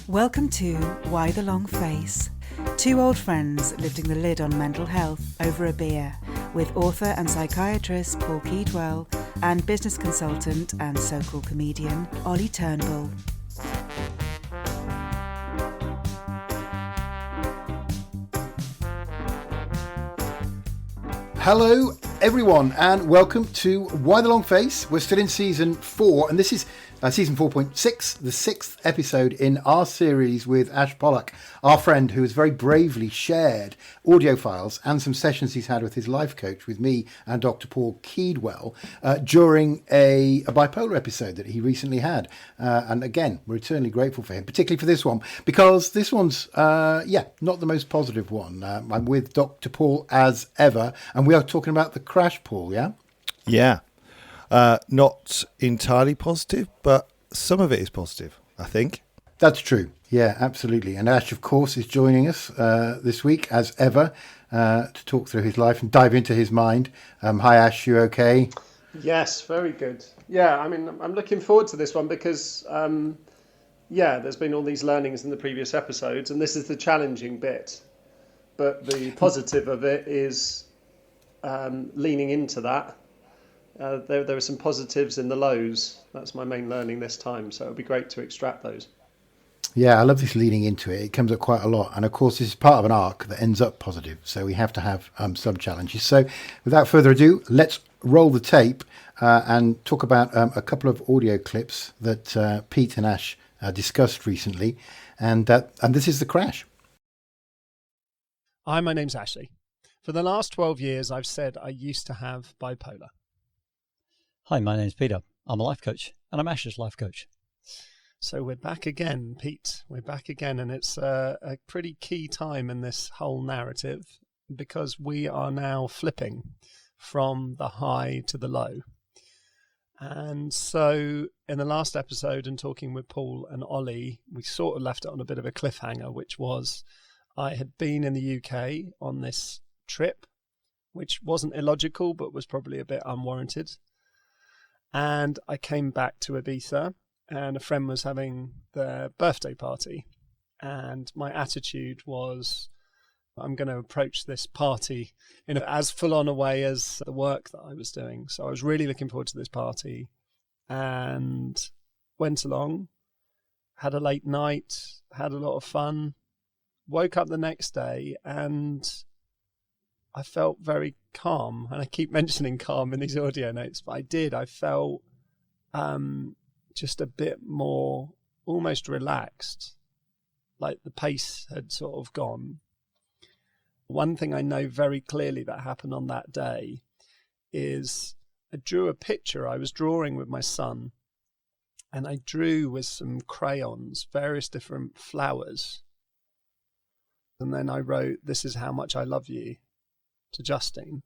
Welcome to Why the Long Face? Two old friends lifting the lid on mental health over a beer with author and psychiatrist Paul Keedwell and business consultant and so-called comedian Ollie Turnbull. Hello everyone and welcome to Why the Long Face. We're still in season 4 and this is season 4.6, the 6th episode in our series with Ash Pollock, our friend who has very bravely shared audio files and some sessions he's had with his life coach with me and Dr. Paul Keedwell during a bipolar episode that he recently had. And again, we're eternally grateful for him, particularly for this one, because this one's, not the most positive one. I'm with Dr. Paul as ever, and we are talking about the crash, Paul, yeah? Yeah. Not entirely positive, but some of it is positive, I think. That's true. Yeah, absolutely. And Ash, of course, is joining us this week, as ever, to talk through his life and dive into his mind. Hi, Ash, you okay? Yes, very good. Yeah, I mean, I'm looking forward to this one because, there's been all these learnings in the previous episodes, and this is the challenging bit. But the positive of it is leaning into that. There are some positives in the lows. That's my main learning this time. So it would be great to extract those. Yeah, I love this leaning into it. It comes up quite a lot. And of course, this is part of an arc that ends up positive. So we have to have some challenges. So without further ado, let's roll the tape and talk about a couple of audio clips that Pete and Ash discussed recently. And this is the crash. Hi, my name's Ashley. For the last 12 years, I've said I used to have bipolar. Hi, my name's Peter. I'm a life coach, and I'm Ash's life coach. So we're back again, Pete. We're back again, and it's a pretty key time in this whole narrative because we are now flipping from the high to the low. And so in the last episode and talking with Paul and Ollie, we sort of left it on a bit of a cliffhanger, which was I had been in the UK on this trip, which wasn't illogical, but was probably a bit unwarranted. And I came back to Ibiza and a friend was having their birthday party. And my attitude was, I'm going to approach this party in as full on a way as the work that I was doing. So I was really looking forward to this party and went along, had a late night, had a lot of fun, woke up the next day and I felt very calm, and I keep mentioning calm in these audio notes, but I did. I felt just a bit more almost relaxed, like the pace had sort of gone. One thing I know very clearly that happened on that day is I drew a picture. I was drawing with my son, and I drew with some crayons, various different flowers. And then I wrote, "This is how much I love you," to Justine.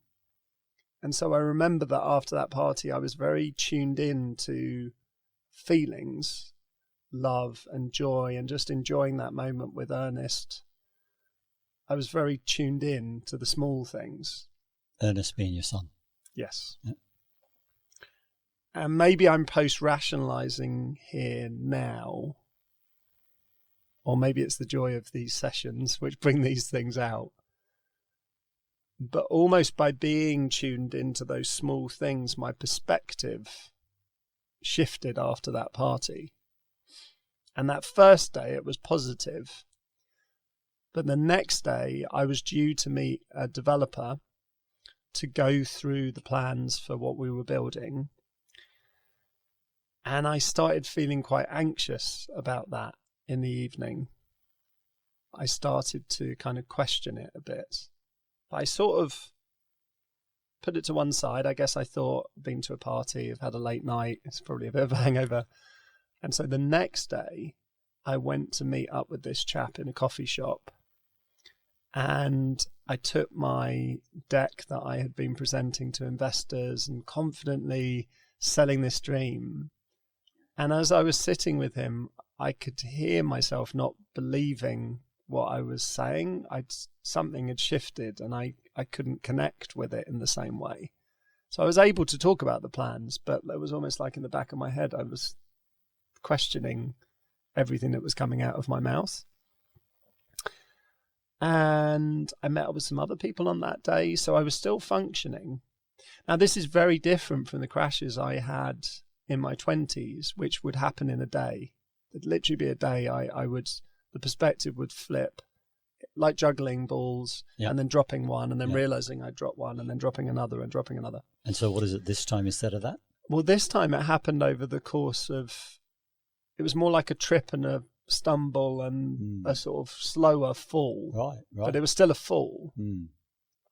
And so I remember that after that party, I was very tuned in to feelings, love and joy, and just enjoying that moment with Ernest. I was very tuned in to the small things. Ernest being your son. Yes. Yep. And maybe I'm post-rationalizing here now, or maybe it's the joy of these sessions which bring these things out. But almost by being tuned into those small things, my perspective shifted after that party. And that first day, it was positive. But the next day, I was due to meet a developer to go through the plans for what we were building. And I started feeling quite anxious about that in the evening. I started to kind of question it a bit. I sort of put it to one side. I guess I thought, been to a party, I've had a late night, it's probably a bit of a hangover. And so the next day, I went to meet up with this chap in a coffee shop. And I took my deck that I had been presenting to investors and confidently selling this dream. And as I was sitting with him, I could hear myself not believing what I was saying. Something had shifted and I couldn't connect with it in the same way. So I was able to talk about the plans, but it was almost like in the back of my head, I was questioning everything that was coming out of my mouth. And I met up with some other people on that day, so I was still functioning. Now, this is very different from the crashes I had in my 20s, which would happen in a day. It'd literally be a day the perspective would flip, like juggling balls, and then dropping one, and then realizing I dropped one, and then dropping another, and dropping another. And so what is it this time instead of that? Well, this time it happened over the course of, it was more like a trip and a stumble and a sort of slower fall. Right. But it was still a fall. Mm.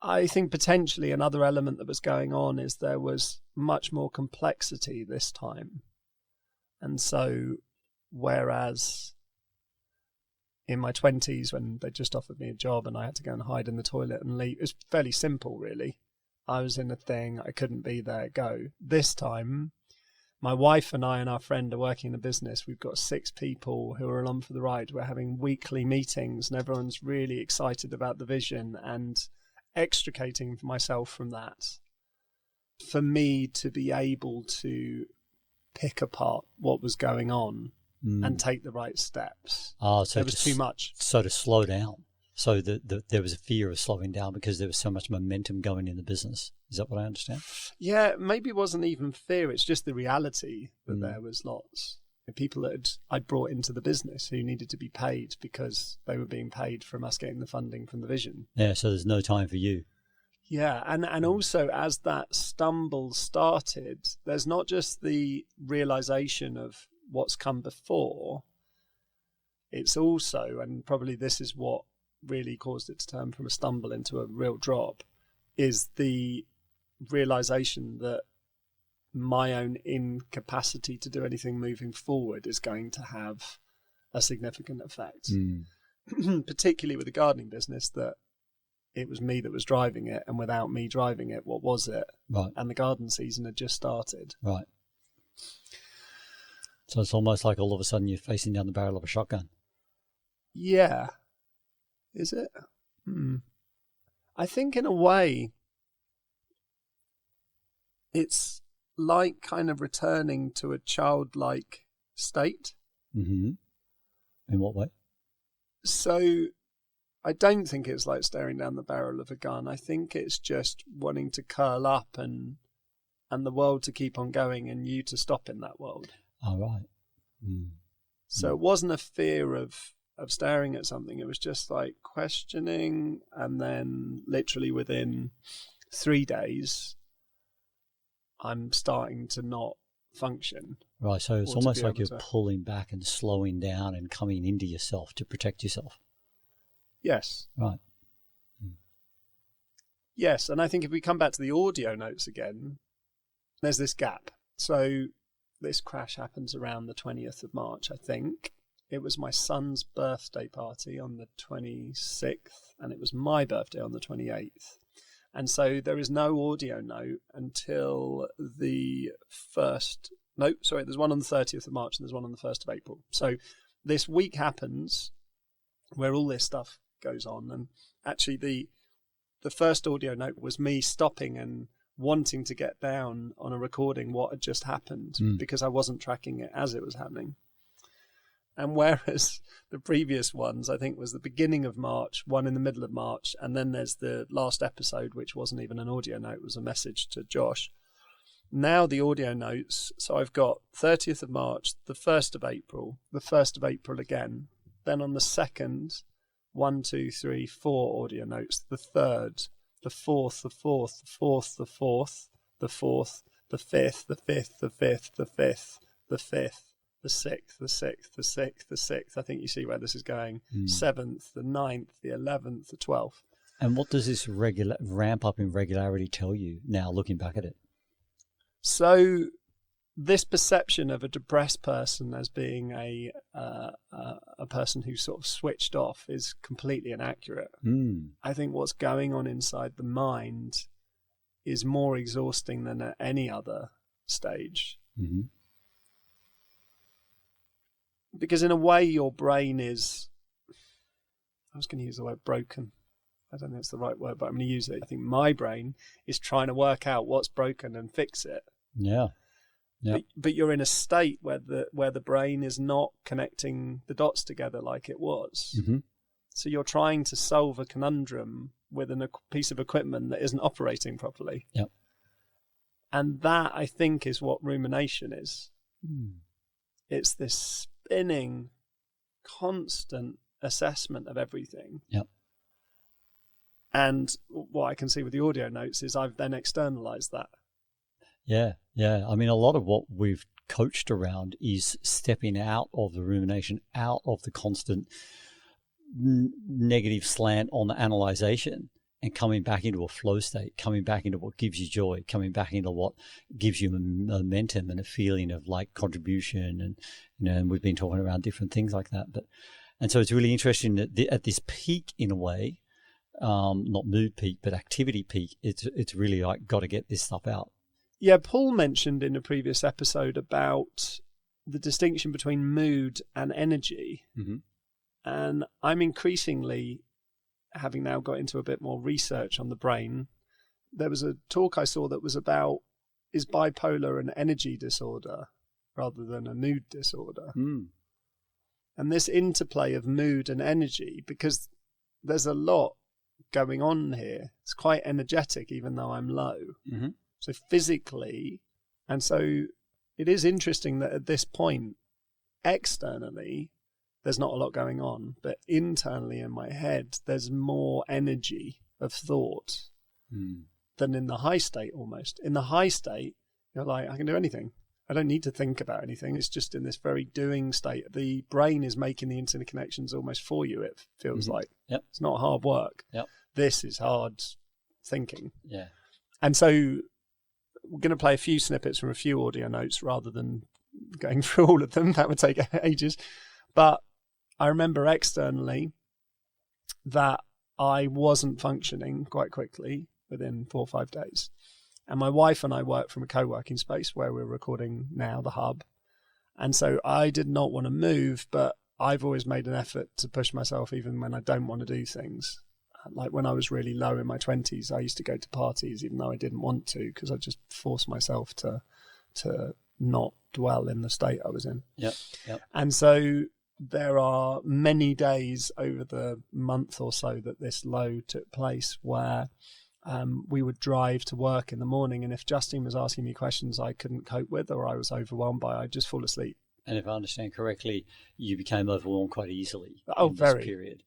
I think potentially another element that was going on is there was much more complexity this time. And so, whereas in my 20s, when they just offered me a job and I had to go and hide in the toilet and leave, it was fairly simple, really. I was in a thing, I couldn't be there, go. This time, my wife and I and our friend are working in a business. We've got 6 people who are along for the ride. We're having weekly meetings and everyone's really excited about the vision, and extricating myself from that, for me to be able to pick apart what was going on and take the right steps. Oh, so it was too much. So to slow down. So there was a fear of slowing down because there was so much momentum going in the business. Is that what I understand? Yeah, maybe it wasn't even fear. It's just the reality that there was lots of people that I'd brought into the business who needed to be paid because they were being paid from us getting the funding from the vision. Yeah, so there's no time for you. Yeah, and also as that stumble started, there's not just the realization of what's come before, it's also, and probably this is what really caused it to turn from a stumble into a real drop, is the realization that my own incapacity to do anything moving forward is going to have a significant effect. Particularly with the gardening business, that it was me that was driving it, and without me driving it, what was it? Right. And the garden season had just started. Right. So it's almost like all of a sudden you're facing down the barrel of a shotgun. Yeah. Is it? I think in a way, it's like kind of returning to a childlike state. Mm-hmm. In what way? So I don't think it's like staring down the barrel of a gun. I think it's just wanting to curl up and the world to keep on going and you to stop in that world. Oh, right. So it wasn't a fear of staring at something. It was just like questioning, and then literally within 3 days, I'm starting to not function. Right, so it's almost like you're pulling back and slowing down and coming into yourself to protect yourself. Yes. Right. Yes, and I think if we come back to the audio notes again, there's this gap. So this crash happens around the 20th of March, I think. It was my son's birthday party on the 26th, and it was my birthday on the 28th. And so there is no audio note until the there's one on the 30th of March and there's one on the 1st of April. So this week happens where all this stuff goes on. And actually the first audio note was me stopping and wanting to get down on a recording what had just happened because I wasn't tracking it as it was happening. And whereas the previous ones, I think, was the beginning of March, one in the middle of March, and then there's the last episode, which wasn't even an audio note, it was a message to Josh. Now the audio notes, so I've got 30th of March, the 1st of April, the 1st of April again, then on the 2nd, 1, 2, 3, 4 audio notes, the 3rd, the 4th, the 4th, the 4th, the 4th, the 4th, the 5th, the 5th, the 5th, the 5th, the 5th. The 6th, the 6th, the 6th, the 6th. I think you see where this is going. 7th, the 9th, the 11th, the 12th. And what does this ramp up in regularity tell you now, looking back at it? So this perception of a depressed person as being a person who's sort of switched off is completely inaccurate. I think what's going on inside the mind is more exhausting than at any other stage. Mm-hmm. Because in a way, your brain is, I was going to use the word broken. I don't know if it's the right word, but I'm going to use it. I think my brain is trying to work out what's broken and fix it. Yeah. Yeah. But you're in a state where the brain is not connecting the dots together like it was. Mm-hmm. So you're trying to solve a conundrum with a piece of equipment that isn't operating properly. Yep. And that, I think, is what rumination is. Mm. It's this spinning, constant assessment of everything. Yep. And what I can see with the audio notes is I've then externalized that. Yeah. I mean, a lot of what we've coached around is stepping out of the rumination, out of the constant negative slant on the analyzation, and coming back into a flow state, coming back into what gives you joy, coming back into what gives you momentum and a feeling of like contribution. And, and we've been talking around different things like that. And so it's really interesting that at this peak, in a way, not mood peak, but activity peak, it's really like got to get this stuff out. Yeah, Paul mentioned in a previous episode about the distinction between mood and energy. Mm-hmm. And I'm increasingly, having now got into a bit more research on the brain, there was a talk I saw that was about, is bipolar an energy disorder rather than a mood disorder? Mm. And this interplay of mood and energy, because there's a lot going on here. It's quite energetic, even though I'm low. Mm-hmm. So physically, and so it is interesting that at this point, externally, there's not a lot going on, but internally in my head, there's more energy of thought than in the high state almost. In the high state, you're like, I can do anything. I don't need to think about anything. It's just in this very doing state. The brain is making the interconnections almost for you, it feels like. Yep. It's not hard work. Yep. This is hard thinking. Yeah. And so we're going to play a few snippets from a few audio notes rather than going through all of them. That would take ages. But I remember externally that I wasn't functioning quite quickly within 4 or 5 days. And my wife and I work from a co-working space where we're recording now, the hub. And so I did not want to move, but I've always made an effort to push myself even when I don't want to do things. Like when I was really low in my 20s, I used to go to parties even though I didn't want to, because I just forced myself to not dwell in the state I was in. Yep. And so there are many days over the month or so that this low took place where we would drive to work in the morning, and if Justine was asking me questions I couldn't cope with or I was overwhelmed by, I'd just fall asleep. And if I understand correctly, you became overwhelmed quite easily in this period.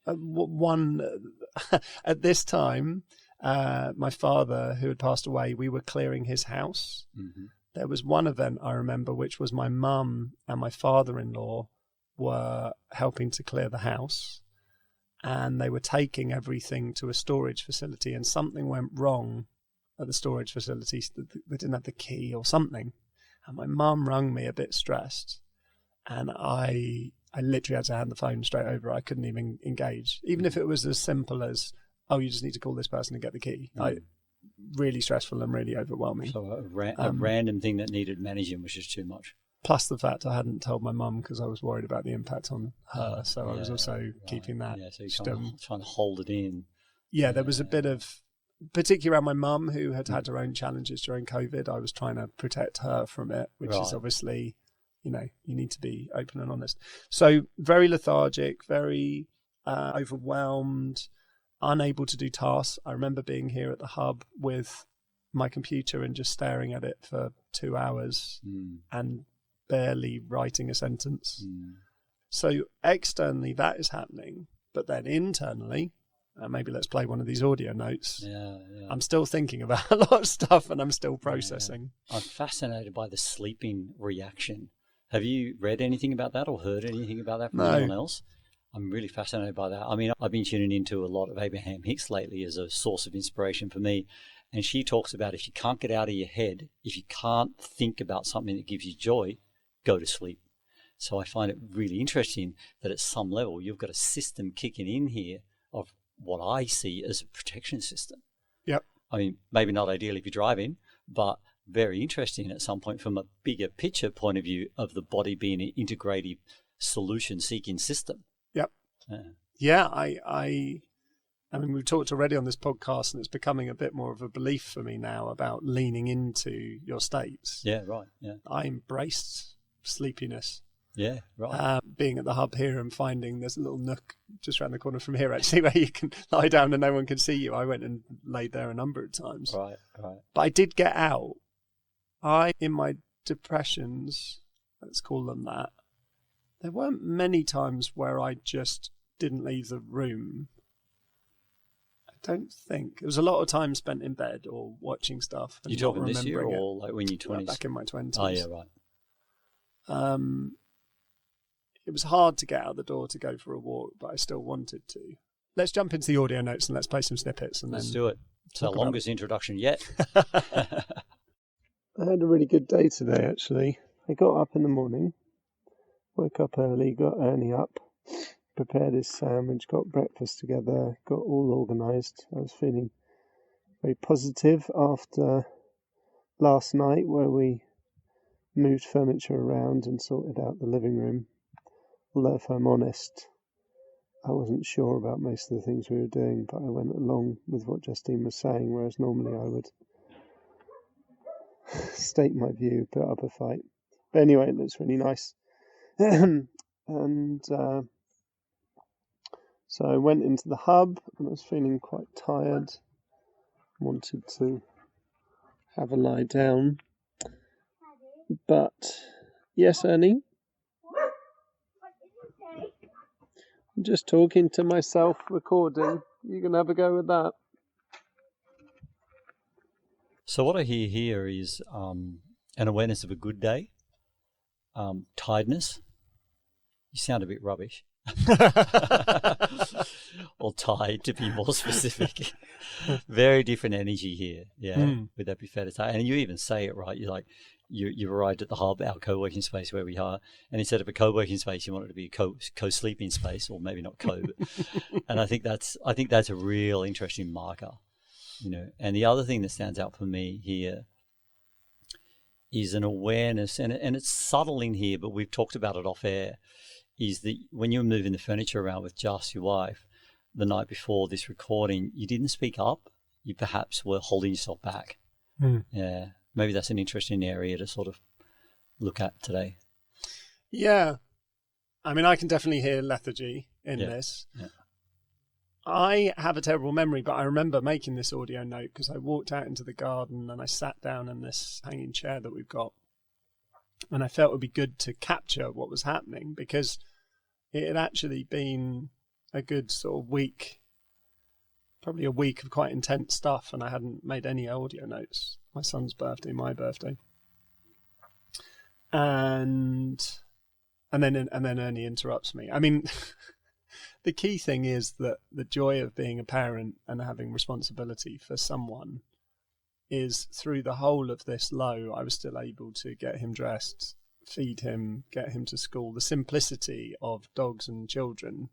At this time, my father, who had passed away, we were clearing his house. Mm-hmm. There was one event I remember, which was my mum and my father-in-law were helping to clear the house, and they were taking everything to a storage facility, and something went wrong at the storage facility. They didn't have the key or something, and my mum rang me a bit stressed, and I literally had to hand the phone straight over. I couldn't even engage, even if it was as simple as, oh, you just need to call this person and get the key. Really stressful and really overwhelming. So a random thing that needed managing was just too much. Plus the fact I hadn't told my mum because I was worried about the impact on her. So I was also keeping that. Yeah, so you're trying to hold it in. Yeah, there was a bit of, particularly around my mum, who had had her own challenges during COVID. I was trying to protect her from it, which is obviously, you need to be open and honest. So very lethargic, very overwhelmed, unable to do tasks. I remember being here at the hub with my computer and just staring at it for 2 hours and barely writing a sentence. So externally that is happening, but then internally, maybe let's play one of these audio notes. I'm still thinking about a lot of stuff and I'm still processing. I'm fascinated by the sleeping reaction. Have you read anything about that or heard anything about that from anyone else? I'm really fascinated by that. I mean, I've been tuning into a lot of Abraham Hicks lately as a source of inspiration for me. And she talks about if you can't get out of your head, if you can't think about something that gives you joy, go to sleep. So I find it really interesting that at some level you've got a system kicking in here of what I see as a protection system. Yep. I mean, maybe not ideal if you're driving, but very interesting at some point from a bigger picture point of view of the body being an integrative solution-seeking system. Yep. Yeah. Yeah, I I mean, we've talked already on this podcast, and it's becoming a bit more of a belief for me now about leaning into your states. Yeah, right. Yeah. I embraced sleepiness. Yeah, right. Being at the hub here and finding there's a little nook just around the corner from here, actually, where you can lie down and no one can see you. I went and laid there a number of times. Right. But I did get out. In my depressions, let's call them that, there weren't many times where I just didn't leave the room. I don't think. It was a lot of time spent in bed or watching stuff. You talking this year or like when you're 20s? Back in my 20s. Oh, yeah, right. It was hard to get out the door to go for a walk, but I still wanted to. Let's jump into the audio notes and let's play some snippets. And let's do it. It's our longest introduction yet. I had a really good day today, actually. I got up in the morning, woke up early, got Ernie up, prepared his sandwich, got breakfast together, got all organised. I was feeling very positive after last night where we moved furniture around and sorted out the living room. Although, if I'm honest, I wasn't sure about most of the things we were doing, but I went along with what Justine was saying, whereas normally I would state my view, put up a fight. But anyway, it looks really nice. And so I went into the hub and I was feeling quite tired. Wanted to have a lie down. But, yes, Ernie? I'm just talking to myself, recording. You can have a go with that. So what I hear here is an awareness of a good day, tiredness. You sound a bit rubbish. Or tired, to be more specific. Very different energy here. Yeah, would that be fair to say? And you even say it right. You're like, you arrived at the hub, our co-working space where we are, and instead of a co-working space, you want it to be a co-sleeping space, or maybe not co. And I think that's a real interesting marker. You know, and the other thing that stands out for me here is an awareness, and it's subtle in here, but we've talked about it off air, is that when you were moving the furniture around with Just, your wife, the night before this recording, you didn't speak up. You perhaps were holding yourself back. Yeah, maybe that's an interesting area to sort of look at today. Yeah. I mean, I can definitely hear lethargy in this. Yeah. I have a terrible memory, but I remember making this audio note because I walked out into the garden and I sat down in this hanging chair that we've got. And I felt it would be good to capture what was happening because it had actually been a good sort of week, probably a week of quite intense stuff, and I hadn't made any audio notes. My son's birthday, my birthday. And then Ernie interrupts me. I mean... The key thing is that the joy of being a parent and having responsibility for someone is through the whole of this low, I was still able to get him dressed, feed him, get him to school. The simplicity of dogs and children,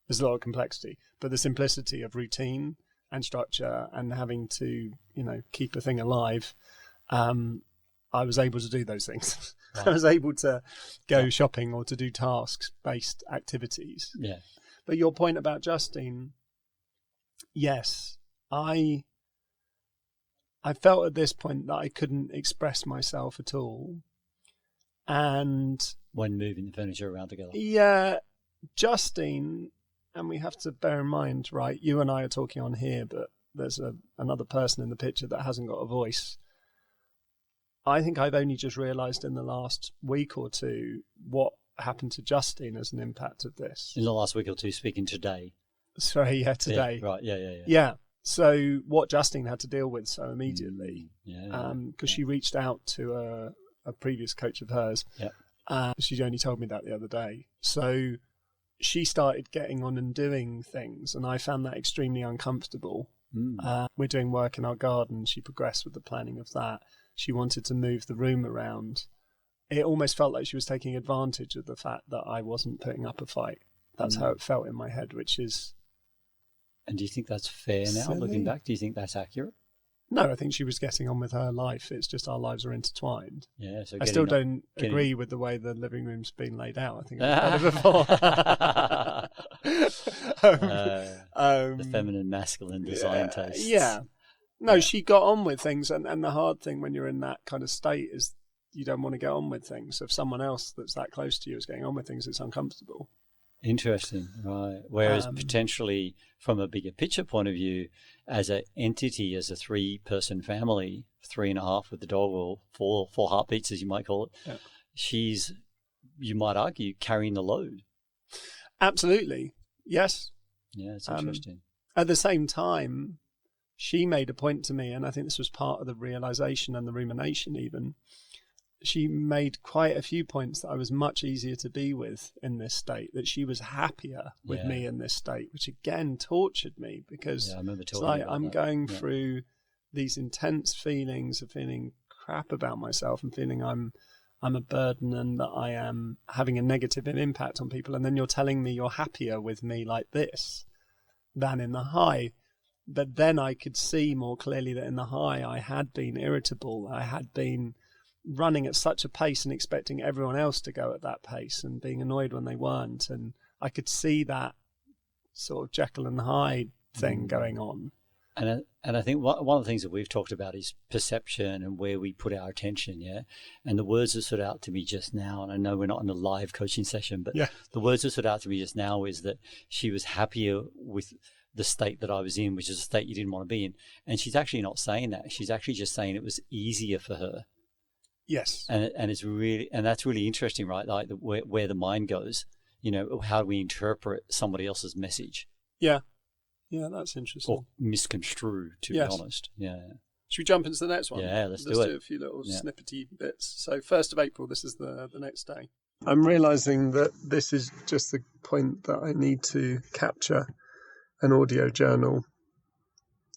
there's a lot of complexity, but the simplicity of routine and structure and having to, keep a thing alive, I was able to do those things. Right. I was able to go shopping or to do tasks-based activities. Yeah. But your point about Justine, yes, I felt at this point that I couldn't express myself at all. And when moving the furniture around together. Yeah, Justine, and we have to bear in mind, right, you and I are talking on here, but there's another person in the picture that hasn't got a voice. I think I've only just realised in the last week or two what happened to Justine as an impact of this. In the last week or two, speaking today. Sorry, today. Yeah, right, yeah. Yeah, so what Justine had to deal with so immediately, because she reached out to a previous coach of hers. Yeah. She only told me that the other day. So she started getting on and doing things, and I found that extremely uncomfortable. We're doing work in our garden. She progressed with the planning of that. She wanted to move the room around. It almost felt like she was taking advantage of the fact that I wasn't putting up a fight. That's how it felt in my head, which is... And do you think that's fair now, silly. Looking back? Do you think that's accurate? No, I think she was getting on with her life. It's just our lives are intertwined. Yeah, so I still don't agree with the way the living room's been laid out. I think it's better before. The feminine, masculine design tastes. Yeah. No, she got on with things, and the hard thing when you're in that kind of state is you don't want to get on with things. So if someone else that's that close to you is getting on with things, it's uncomfortable. Interesting, right. Whereas potentially from a bigger picture point of view, as an entity, as a 3-person family, 3.5 with the dog, or four heartbeats, as you might call it, she's, you might argue, carrying the load. Absolutely. Yes. Yeah, it's interesting. At the same time, she made a point to me, and I think this was part of the realization and the rumination even. She made quite a few points that I was much easier to be with in this state, that she was happier with me in this state, which again tortured me, because I remember it's talking like about I'm that. going through these intense feelings of feeling crap about myself and feeling I'm a burden and that I am having a negative impact on people. And then you're telling me you're happier with me like this than in the high. But then I could see more clearly that in the high I had been irritable. I had been running at such a pace and expecting everyone else to go at that pace and being annoyed when they weren't. And I could see that sort of Jekyll and Hyde thing going on. And I think one of the things that we've talked about is perception and where we put our attention, yeah? And the words that stood out to me just now, and I know we're not in a live coaching session, but the words that stood out to me just now is that she was happier with the state that I was in, which is a state you didn't want to be in. And she's actually not saying that. She's actually just saying it was easier for her. Yes. And it's really, and that's really interesting, right? Like where the mind goes, you know, how do we interpret somebody else's message? Yeah. Yeah, that's interesting. Or misconstrue, to be honest. Yeah. Should we jump into the next one? Yeah, let's do it. Let's do a few little snippety bits. So 1st of April, this is the next day. I'm realising that this is just the point that I need to capture an audio journal.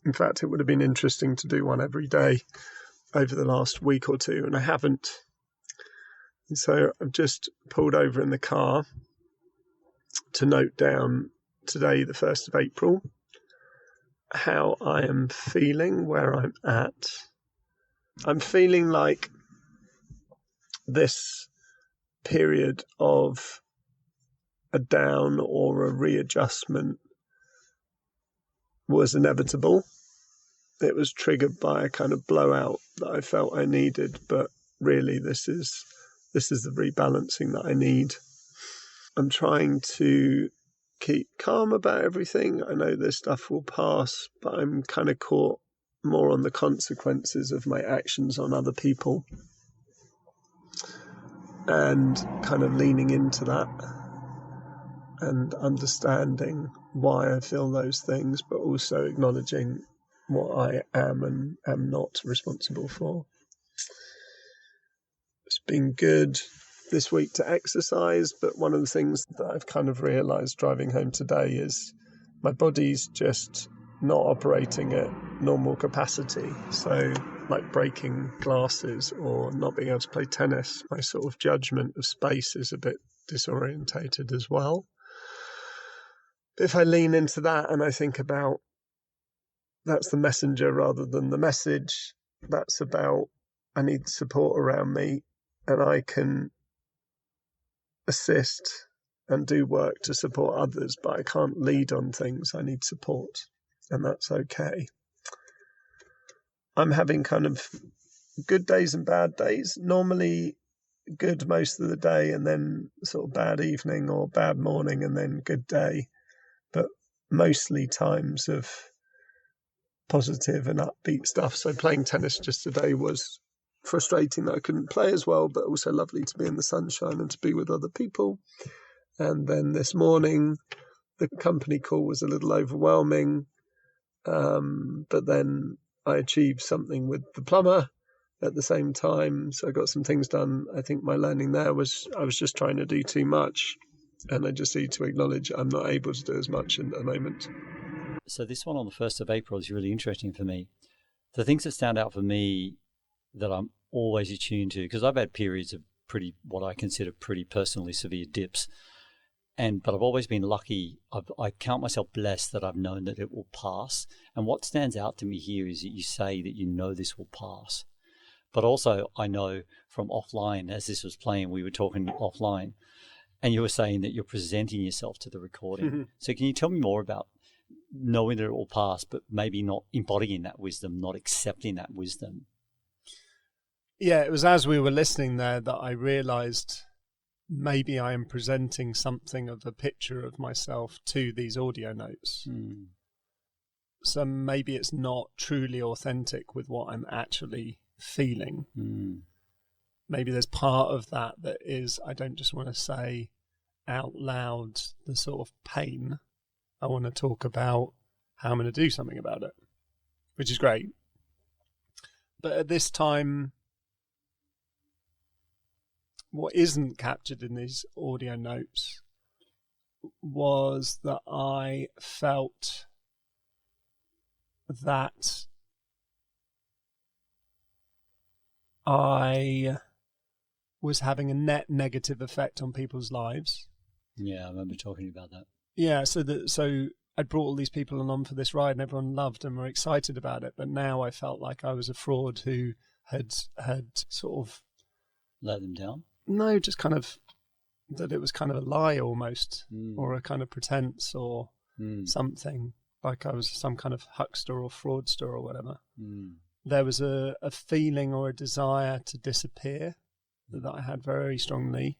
In fact, it would have been interesting to do one every day over the last week or two, and I haven't. And so I've just pulled over in the car to note down today, the 1st of April, how I am feeling, where I'm at. I'm feeling like this period of a down or a readjustment was inevitable. It was triggered by a kind of blowout that I felt I needed, but really this is the rebalancing that I need. I'm trying to keep calm about everything. I know this stuff will pass, but I'm kind of caught more on the consequences of my actions on other people and kind of leaning into that and understanding why I feel those things, but also acknowledging what I am and am not responsible for. It's been good this week to exercise, but one of the things that I've kind of realised driving home today is my body's just not operating at normal capacity. So like breaking glasses or not being able to play tennis, my sort of judgment of space is a bit disorientated as well. But if I lean into that and I think about that's the messenger rather than the message, that's about I need support around me and I can assist and do work to support others, but I can't lead on things. I need support, and that's okay. I'm having kind of good days and bad days. Normally good most of the day and then sort of bad evening or bad morning and then good day. But mostly times of positive and upbeat stuff. So playing tennis just today was frustrating that I couldn't play as well, but also lovely to be in the sunshine and to be with other people. And then this morning, the company call was a little overwhelming, but then I achieved something with the plumber at the same time, so I got some things done. I think my learning there was I was just trying to do too much, and I just need to acknowledge I'm not able to do as much at the moment. So this one on the 1st of April is really interesting for me. The things that stand out for me that I'm always attuned to, because I've had periods of what I consider pretty personally severe dips, but I've always been lucky. I count myself blessed that I've known that it will pass. And what stands out to me here is that you say that you know this will pass. But also I know from offline, as this was playing, we were talking offline, and you were saying that you're presenting yourself to the recording. Mm-hmm. So can you tell me more about knowing that it will pass, but maybe not embodying that wisdom, not accepting that wisdom. Yeah, it was as we were listening there that I realised maybe I am presenting something of a picture of myself to these audio notes. So maybe it's not truly authentic with what I'm actually feeling. Maybe there's part of that is, I don't just want to say out loud the sort of pain. I want to talk about how I'm going to do something about it, which is great. But at this time, what isn't captured in these audio notes was that I felt that I was having a net negative effect on people's lives. Yeah, I remember talking about that. Yeah, so I brought all these people along for this ride and everyone loved and were excited about it. But now I felt like I was a fraud who had sort of... Let them down? No, just kind of that it was kind of a lie almost, or a kind of pretense or something, like I was some kind of huckster or fraudster or whatever. There was a feeling or a desire to disappear that I had very strongly.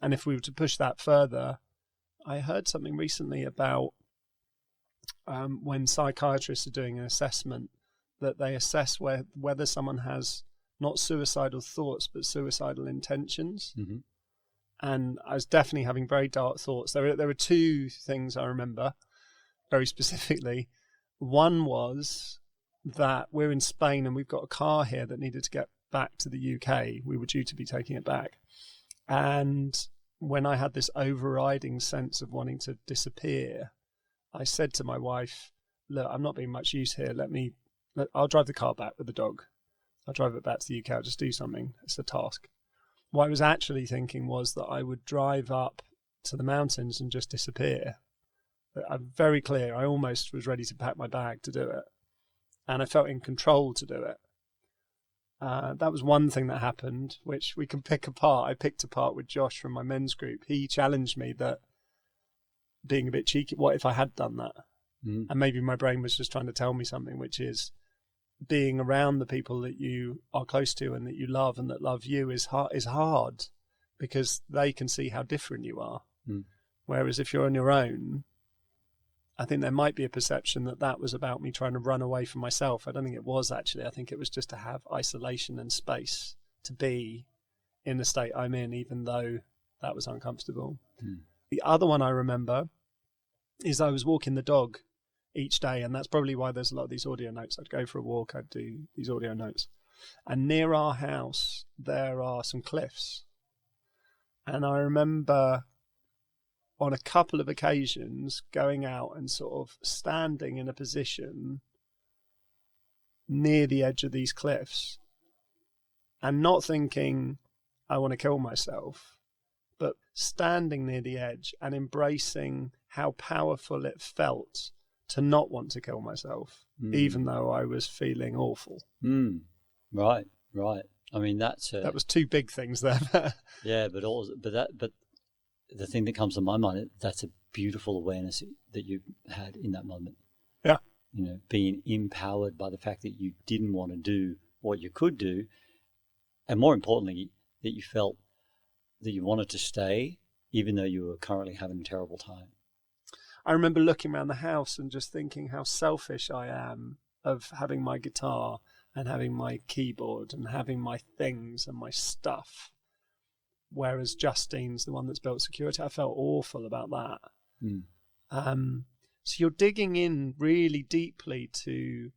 And if we were to push that further, I heard something recently about when psychiatrists are doing an assessment, that they assess whether someone has not suicidal thoughts, but suicidal intentions. And I was definitely having very dark thoughts. There were two things I remember very specifically. One was that we're in Spain and we've got a car here that needed to get back to the UK. We were due to be taking it back. And when I had this overriding sense of wanting to disappear, I said to my wife, look, I'm not being much use here. I'll drive the car back with the dog. I'll drive it back to the UK. I'll just do something. It's a task. What I was actually thinking was that I would drive up to the mountains and just disappear. I'm very clear. I almost was ready to pack my bag to do it. And I felt in control to do it. That was one thing that happened, which we can pick apart. I picked apart with Josh from my men's group. He challenged me that being a bit cheeky, what if I had done that? And maybe my brain was just trying to tell me something, which is, being around the people that you are close to and that you love and that love you is hard because they can see how different you are. Whereas if you're on your own, I think there might be a perception that was about me trying to run away from myself. I don't think it was actually. I think it was just to have isolation and space to be in the state I'm in, even though that was uncomfortable. The other one I remember is I was walking the dog each day, and that's probably why there's a lot of these audio notes. I'd go for a walk, I'd do these audio notes, and near our house there are some cliffs, and I remember on a couple of occasions going out and sort of standing in a position near the edge of these cliffs and not thinking I want to kill myself, but standing near the edge and embracing how powerful it felt to not want to kill myself, even though I was feeling awful. Right. I mean, that was two big things there. Yeah, but the thing that comes to my mind, that's a beautiful awareness that you had in that moment. Yeah, being empowered by the fact that you didn't want to do what you could do, and more importantly, that you felt that you wanted to stay, even though you were currently having a terrible time. I remember looking around the house and just thinking how selfish I am of having my guitar and having my keyboard and having my things and my stuff. Whereas Justine's the one that's built security. I felt awful about that. So you're digging in really deeply to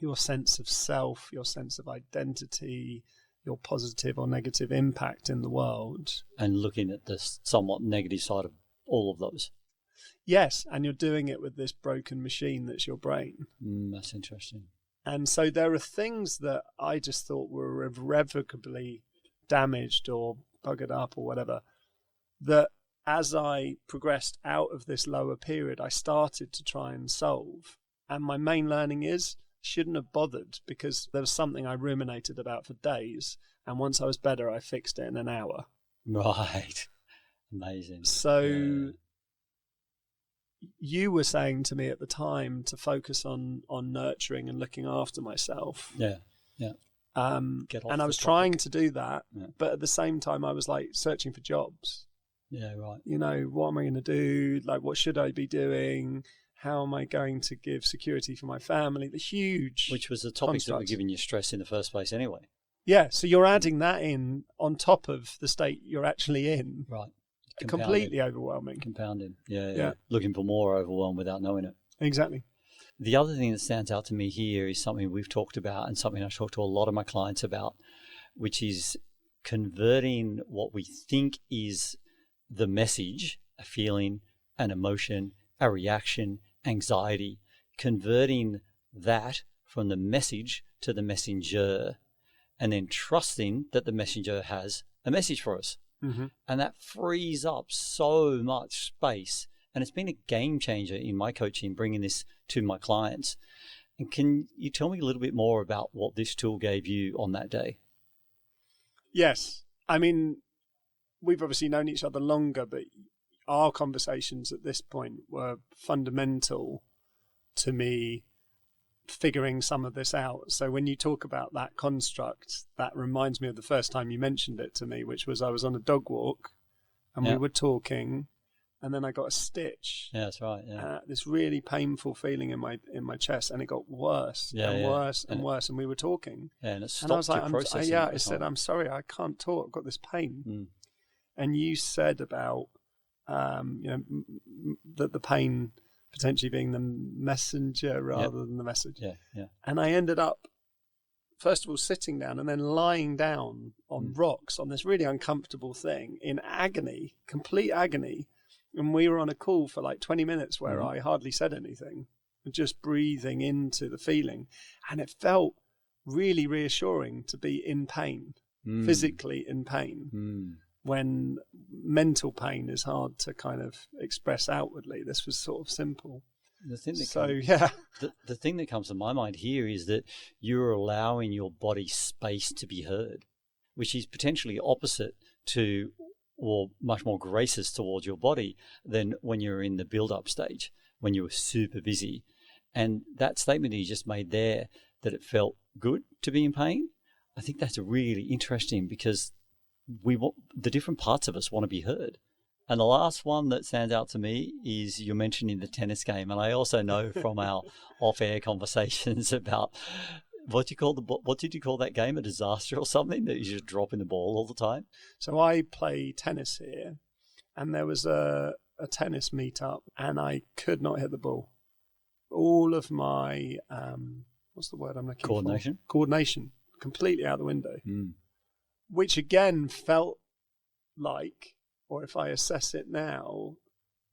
your sense of self, your sense of identity, your positive or negative impact in the world. And looking at the somewhat negative side of all of those. Yes, and you're doing it with this broken machine that's your brain. That's interesting. And so there are things that I just thought were irrevocably damaged or buggered up or whatever, that as I progressed out of this lower period, I started to try and solve. And my main learning is, shouldn't have bothered, because there was something I ruminated about for days. And once I was better, I fixed it in an hour. Right. Amazing. So you were saying to me at the time to focus on nurturing and looking after myself. Yeah. And I was trying to do that, but at the same time, I was like searching for jobs. Yeah, right. You know, what am I going to do? Like, what should I be doing? How am I going to give security for my family? The huge, which was the topics that were giving you stress in the first place, anyway. Yeah, so you're adding that in on top of the state you're actually in. Right. Completely overwhelming. Compounding. Yeah. Looking for more overwhelm without knowing it. Exactly. The other thing that stands out to me here is something we've talked about and something I talk to a lot of my clients about, which is converting what we think is the message, a feeling, an emotion, a reaction, anxiety, converting that from the message to the messenger, and then trusting that the messenger has a message for us. Mm-hmm. And that frees up so much space. And it's been a game changer in my coaching, bringing this to my clients. And can you tell me a little bit more about what this tool gave you on that day? Yes. I mean, we've obviously known each other longer, but our conversations at this point were fundamental to me figuring some of this out. So when you talk about that construct, that reminds me of the first time you mentioned it to me, which was I was on a dog walk and we were talking, and then I got a stitch. Yeah, that's right. Yeah, this really painful feeling in my chest, and it got worse and worse and worse. And we were talking. Yeah, and it stopped and I was like, your processing. I said, I'm sorry, I can't talk. I've got this pain. And you said about that the pain potentially being the messenger rather than the message. Yeah. And I ended up, first of all, sitting down and then lying down on rocks on this really uncomfortable thing in agony, complete agony. And we were on a call for like 20 minutes where I hardly said anything, just breathing into the feeling. And it felt really reassuring to be in pain, physically in pain. When mental pain is hard to kind of express outwardly, this was sort of simple. The thing that the thing that comes to my mind here is that you're allowing your body space to be heard, which is potentially opposite to, or much more gracious towards your body than when you're in the build-up stage, when you were super busy. And that statement you just made there, that it felt good to be in pain, I think that's really interesting, because the different parts of us want to be heard. And the last one that stands out to me is you're mentioning the tennis game. And I also know from our off-air conversations about what did you call that game? A disaster or something, that you're just dropping the ball all the time? So I play tennis here, and there was a tennis meetup, and I could not hit the ball. All of my, what's the word I'm looking for? Coordination, completely out the window. Which again felt like, or if I assess it now,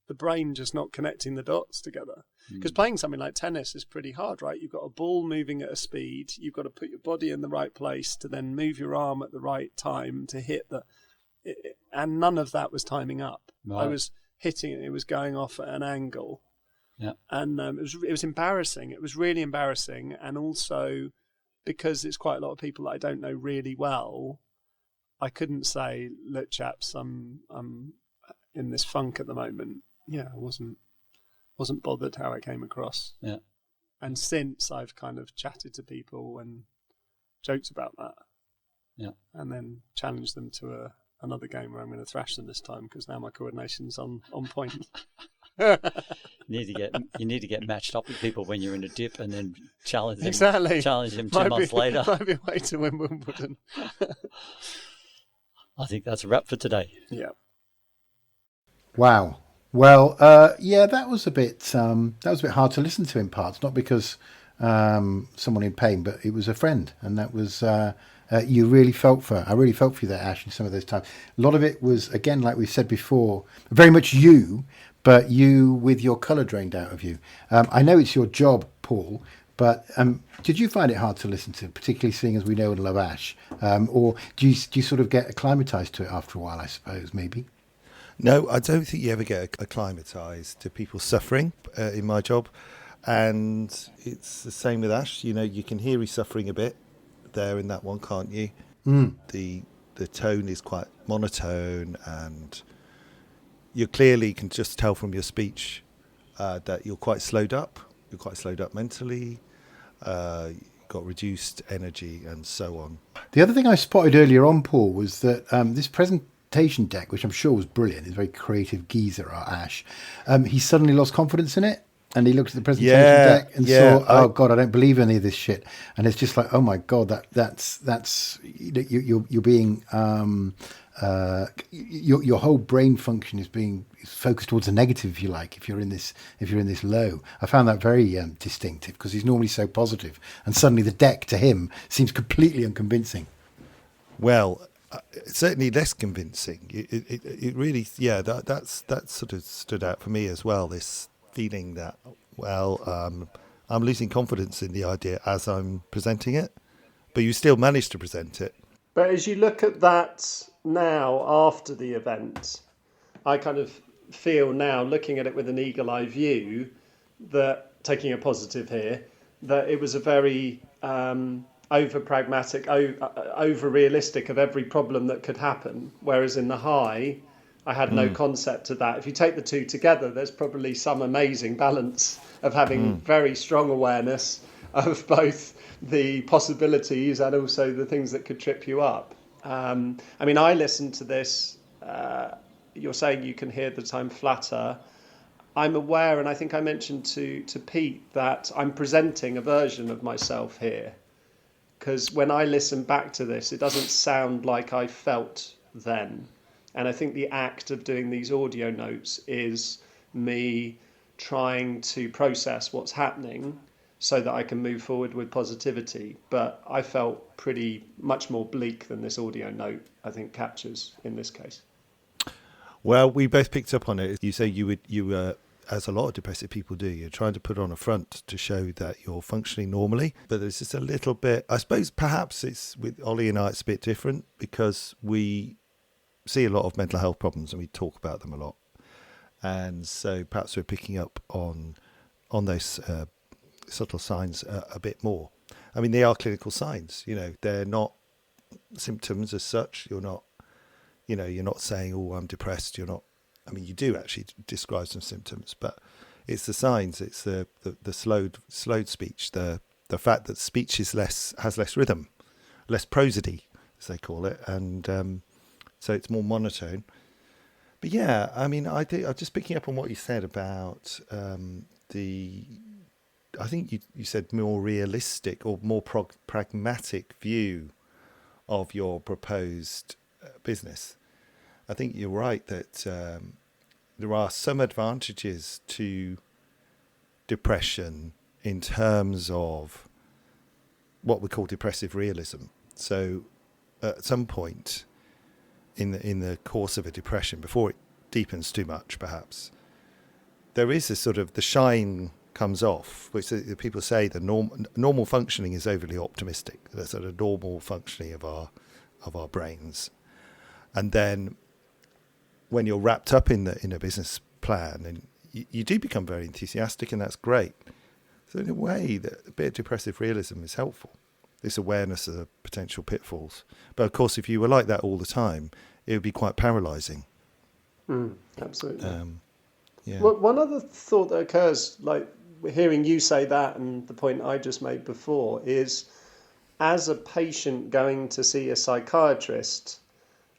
the brain just not connecting the dots together. Because playing something like tennis is pretty hard, right? You've got a ball moving at a speed. You've got to put your body in the right place to then move your arm at the right time to hit and none of that was timing up. Right. I was hitting it. It was going off at an angle. Yeah. And it was embarrassing. It was really embarrassing. And also, because it's quite a lot of people that I don't know really well, I couldn't say, look, chaps, I'm in this funk at the moment. Yeah, I wasn't bothered how I came across. Yeah. And since I've kind of chatted to people and joked about that. Yeah. And then challenged them to another game where I'm going to thrash them this time, because now my coordination's on point. You need to get matched up with people when you're in a dip, and then challenge them. Exactly. Challenge them 2 months later. Might be a way to win Wimbledon. I think that's a wrap for today. Yeah. Wow. Well, that was a bit hard to listen to in parts, not because someone in pain, but it was a friend, and that was I really felt for you there, Ash, in some of those times. A lot of it was, again, like we said before, very much you, but you with your colour drained out of you. I know it's your job, Paul, but did you find it hard to listen to, particularly seeing as we know and love Ash? Or do you sort of get acclimatised to it after a while, I suppose, maybe? No, I don't think you ever get acclimatised to people suffering in my job. And it's the same with Ash. You know, you can hear he's suffering a bit there in that one, can't you? The tone is quite monotone, and you clearly can just tell from your speech that you're quite slowed up. You're quite slowed up mentally. Got reduced energy and so on. The other thing I spotted earlier on, Paul, was that this presentation deck, which I'm sure was brilliant, is a very creative geezer, our Ash. He suddenly lost confidence in it. And he looked at the presentation deck and saw, "Oh God, I don't believe any of this shit." And it's just like, "Oh my God, that's you're being your whole brain function is being focused towards the negative, if you like. If you're in this low." I found that very distinctive, because he's normally so positive, and suddenly the deck to him seems completely unconvincing. Well, certainly less convincing. It really, that sort of stood out for me as well. This feeling that, I'm losing confidence in the idea as I'm presenting it, but you still manage to present it. But as you look at that now after the event, I kind of feel now, looking at it with an eagle eye view, that, taking a positive here, that it was a very over pragmatic, over realistic of every problem that could happen. Whereas in the high, I had no concept of that. If you take the two together, there's probably some amazing balance of having very strong awareness of both the possibilities and also the things that could trip you up. I mean, I listened to this. You're saying you can hear that I'm flatter. I'm aware, and I think I mentioned to Pete, that I'm presenting a version of myself here. Because when I listen back to this, it doesn't sound like I felt then. And I think the act of doing these audio notes is me trying to process what's happening so that I can move forward with positivity. But I felt pretty much more bleak than this audio note, I think, captures in this case. Well, we both picked up on it. You say you as a lot of depressive people do, you're trying to put on a front to show that you're functioning normally. But there's just a little bit, I suppose perhaps it's with Ollie and I, it's a bit different because we see a lot of mental health problems and we talk about them a lot. And so perhaps we're picking up on those subtle signs a bit more. I mean, they are clinical signs, they're not symptoms as such. You're not saying, "Oh, I'm depressed." You're not, I mean, you do actually describe some symptoms, but it's the signs. It's the slowed speech, the fact that speech has less rhythm, less prosody, as they call it. And, so it's more monotone. But yeah, I mean, I'm just picking up on what you said about I think you said more realistic or more pragmatic view of your proposed business. I think you're right that there are some advantages to depression in terms of what we call depressive realism. So at some point in the course of a depression, before it deepens too much, perhaps, there is a sort of, the shine comes off, which people say the normal functioning is overly optimistic. The sort of normal functioning of our brains, and then when you're wrapped up in a business plan, and you do become very enthusiastic, and that's great. So in a way, a bit of depressive realism is helpful. This awareness of the potential pitfalls. But of course, if you were like that all the time, it would be quite paralysing. Absolutely. Yeah. Well, one other thought that occurs, like hearing you say that and the point I just made before, is as a patient going to see a psychiatrist,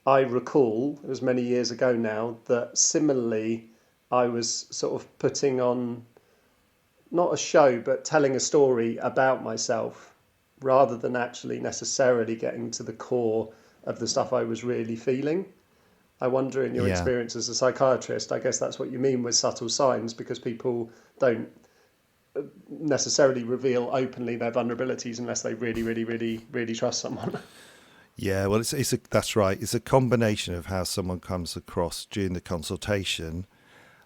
I recall, it was many years ago now, that similarly I was sort of putting on, not a show, but telling a story about myself, rather than actually necessarily getting to the core of the stuff I was really feeling. I wonder, in your experience as a psychiatrist, I guess that's what you mean with subtle signs, because people don't necessarily reveal openly their vulnerabilities unless they really, really, really, really trust someone. Yeah, well, that's right. It's a combination of how someone comes across during the consultation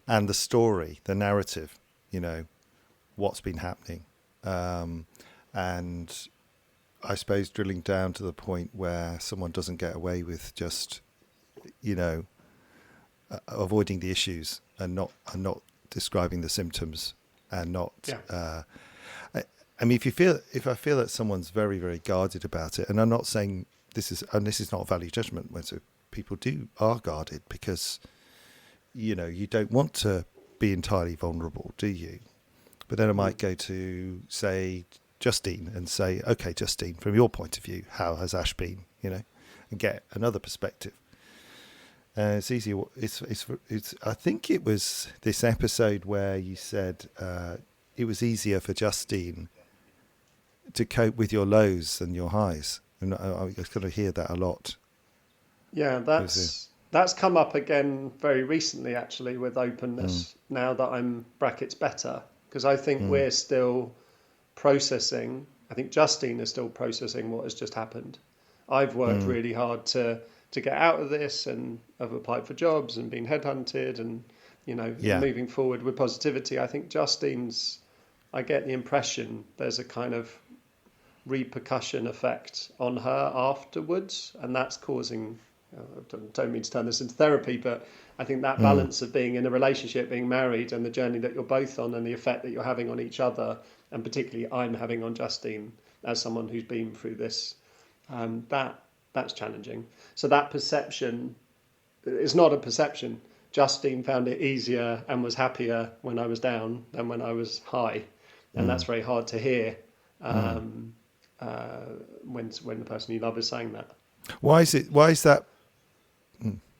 and the story, the narrative, what's been happening. And I suppose drilling down to the point where someone doesn't get away with just, avoiding the issues and not describing the symptoms and not. Yeah. I mean, if I feel that someone's very, very guarded about it, and I'm not saying this is not a value judgment, when people are guarded because, you don't want to be entirely vulnerable, do you? But then I might go to, say, Justine and say, okay, Justine, from your point of view, how has Ash been? And get another perspective. It's easy. It's. I think it was this episode where you said it was easier for Justine to cope with your lows than your highs, and I kind of hear that a lot. Yeah, that's come up again very recently, actually, with openness. Now that I'm brackets better, because I think we're still processing. I think Justine is still processing what has just happened. I've worked really hard to get out of this, and I've applied for jobs and been headhunted, and moving forward with positivity. I think Justine's. I get the impression there's a kind of repercussion effect on her afterwards, and that's causing. I don't mean to turn this into therapy, but I think that balance of being in a relationship, being married, and the journey that you're both on, and the effect that you're having on each other, and particularly I'm having on Justine as someone who's been through this, that's challenging. So that perception is not a perception. Justine found it easier and was happier when I was down than when I was high, and that's very hard to hear when the person you love is saying that. Why is that?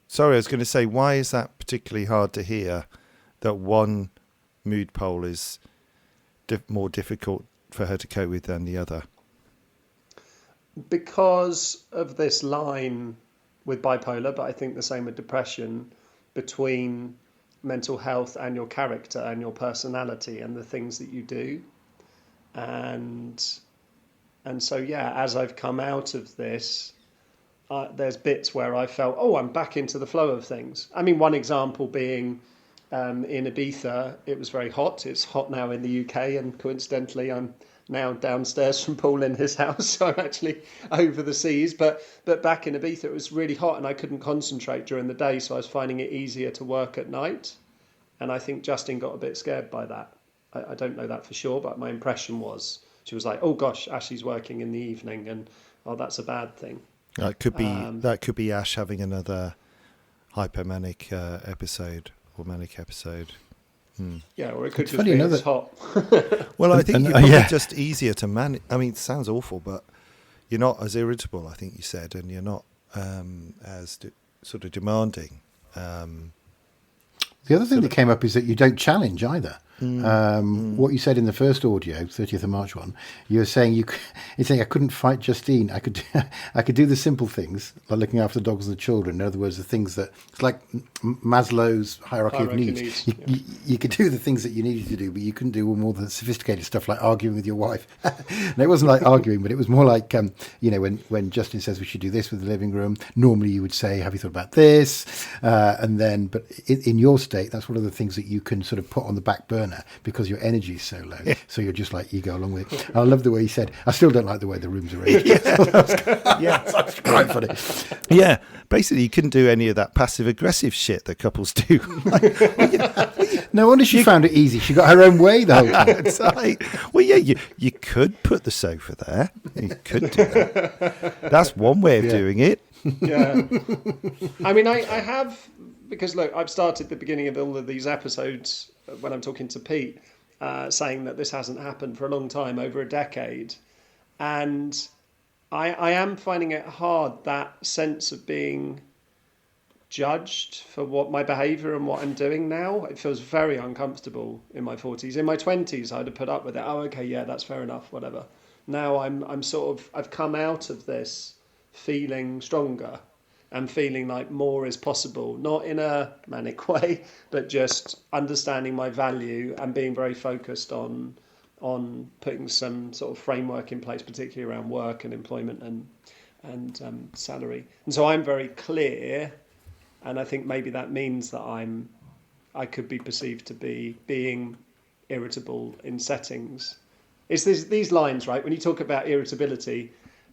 Sorry, I was going to say, why is that particularly hard to hear? That one mood pole is more difficult for her to cope with than the other. Because of this line with bipolar, but I think the same with depression, between mental health and your character and your personality and the things that you do. And so, as I've come out of this, there's bits where I felt, I'm back into the flow of things. I mean, one example being in Ibiza, it was very hot. It's hot now in the UK, and coincidentally, I'm now downstairs from Paul in his house, so I'm actually over the seas. But back in Ibiza, it was really hot, and I couldn't concentrate during the day, so I was finding it easier to work at night. And I think Justine got a bit scared by that. I don't know that for sure, but my impression was she was like, "Oh gosh, Ashley's working in the evening, and that's a bad thing." That could be Ash having another hypomanic episode or manic episode. Yeah, or it could just be it's hot. Well, I think you're probably just easier to manage. I mean, it sounds awful, but you're not as irritable, I think you said, and you're not as sort of demanding. The other thing that came up is that you don't challenge either. What you said in the first audio, 30th of March one, you were saying you're saying I couldn't fight Justine. I could do the simple things like looking after the dogs and the children. In other words, the things that it's like Maslow's hierarchy of needs. You could do the things that you needed to do, but you couldn't do all more the sophisticated stuff like arguing with your wife. No, it wasn't like arguing, but it was more like when Justine says we should do this with the living room. Normally you would say, "Have you thought about this?" And then, but in your state, that's one of the things that you can sort of put on the back burner because your energy is so low. Yeah. So you're just like, you go along with it. I love the way he said, I still don't like the way the room's arranged. That's quite funny. Yeah, basically you couldn't do any of that passive aggressive shit that couples do. No wonder she found it easy. She got her own way the whole time. It's like, well, yeah, you could put the sofa there. You could do that. That's one way of doing it. Yeah. I mean, I have, because look, I've started the beginning of all of these episodes when I'm talking to Pete, saying that this hasn't happened for a long time, over a decade. And I am finding it hard, that sense of being judged for what my behaviour and what I'm doing now. It feels very uncomfortable in my 40s. In my 20s, I'd have put up with it. Oh, okay, yeah, that's fair enough, whatever. Now I'm sort of, I've come out of this feeling stronger and feeling like more is possible, not in a manic way, but just understanding my value and being very focused on putting some sort of framework in place, particularly around work and employment and salary. And so I'm very clear, and I think maybe that means that I could be perceived to be being irritable in settings. It's these lines, right? When you talk about irritability,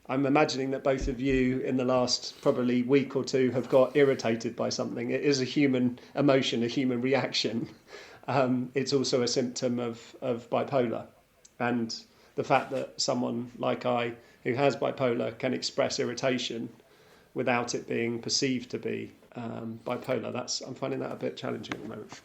I'm imagining that both of you in the last probably week or two have got irritated by something. It is a human emotion, a human reaction. It's also a symptom of bipolar. And the fact that someone like I, who has bipolar, can express irritation without it being perceived to be bipolar. I'm finding that a bit challenging at the moment.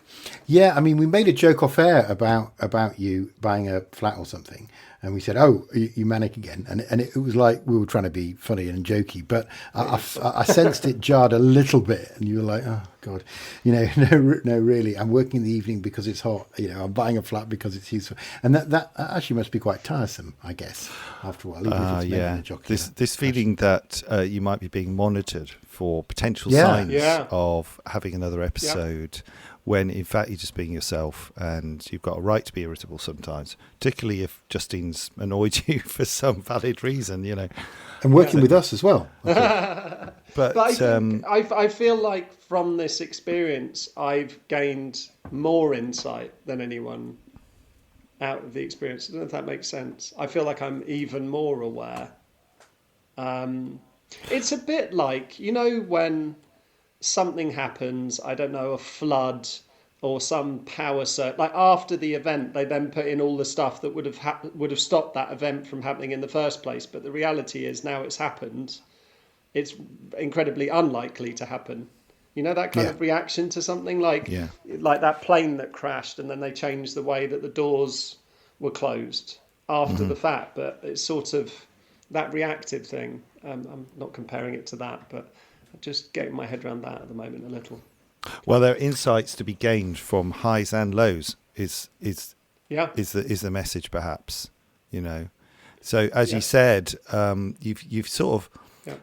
Yeah, I mean, we made a joke off air about you buying a flat or something, and we said, "Oh, you manic again," and it was like we were trying to be funny and jokey, but I sensed it jarred a little bit, and you were like, "Oh God, no, really, I'm working in the evening because it's hot. I'm buying a flat because it's useful," and that actually must be quite tiresome, I guess, after a while, even if it's made in a jockey. This feeling that you might be being monitored for potential signs of having another episode, when in fact you're just being yourself, and you've got a right to be irritable sometimes, particularly if Justine's annoyed you for some valid reason, and working with us as well. But I feel like from this experience I've gained more insight than anyone out of the experience. I don't know if that makes sense. I feel like I'm even more aware. It's a bit like, when something happens, I don't know, a flood or some power surge, like after the event, they then put in all the stuff that would have stopped that event from happening in the first place. But the reality is, now it's happened, it's incredibly unlikely to happen. That kind of reaction to something like that plane that crashed, and then they changed the way that the doors were closed after the fact. But it's sort of that reactive thing. I'm not comparing it to that, but just getting my head around that at the moment a little. Well, there are insights to be gained from highs and lows. Is the message, perhaps? So as you said, you've sort of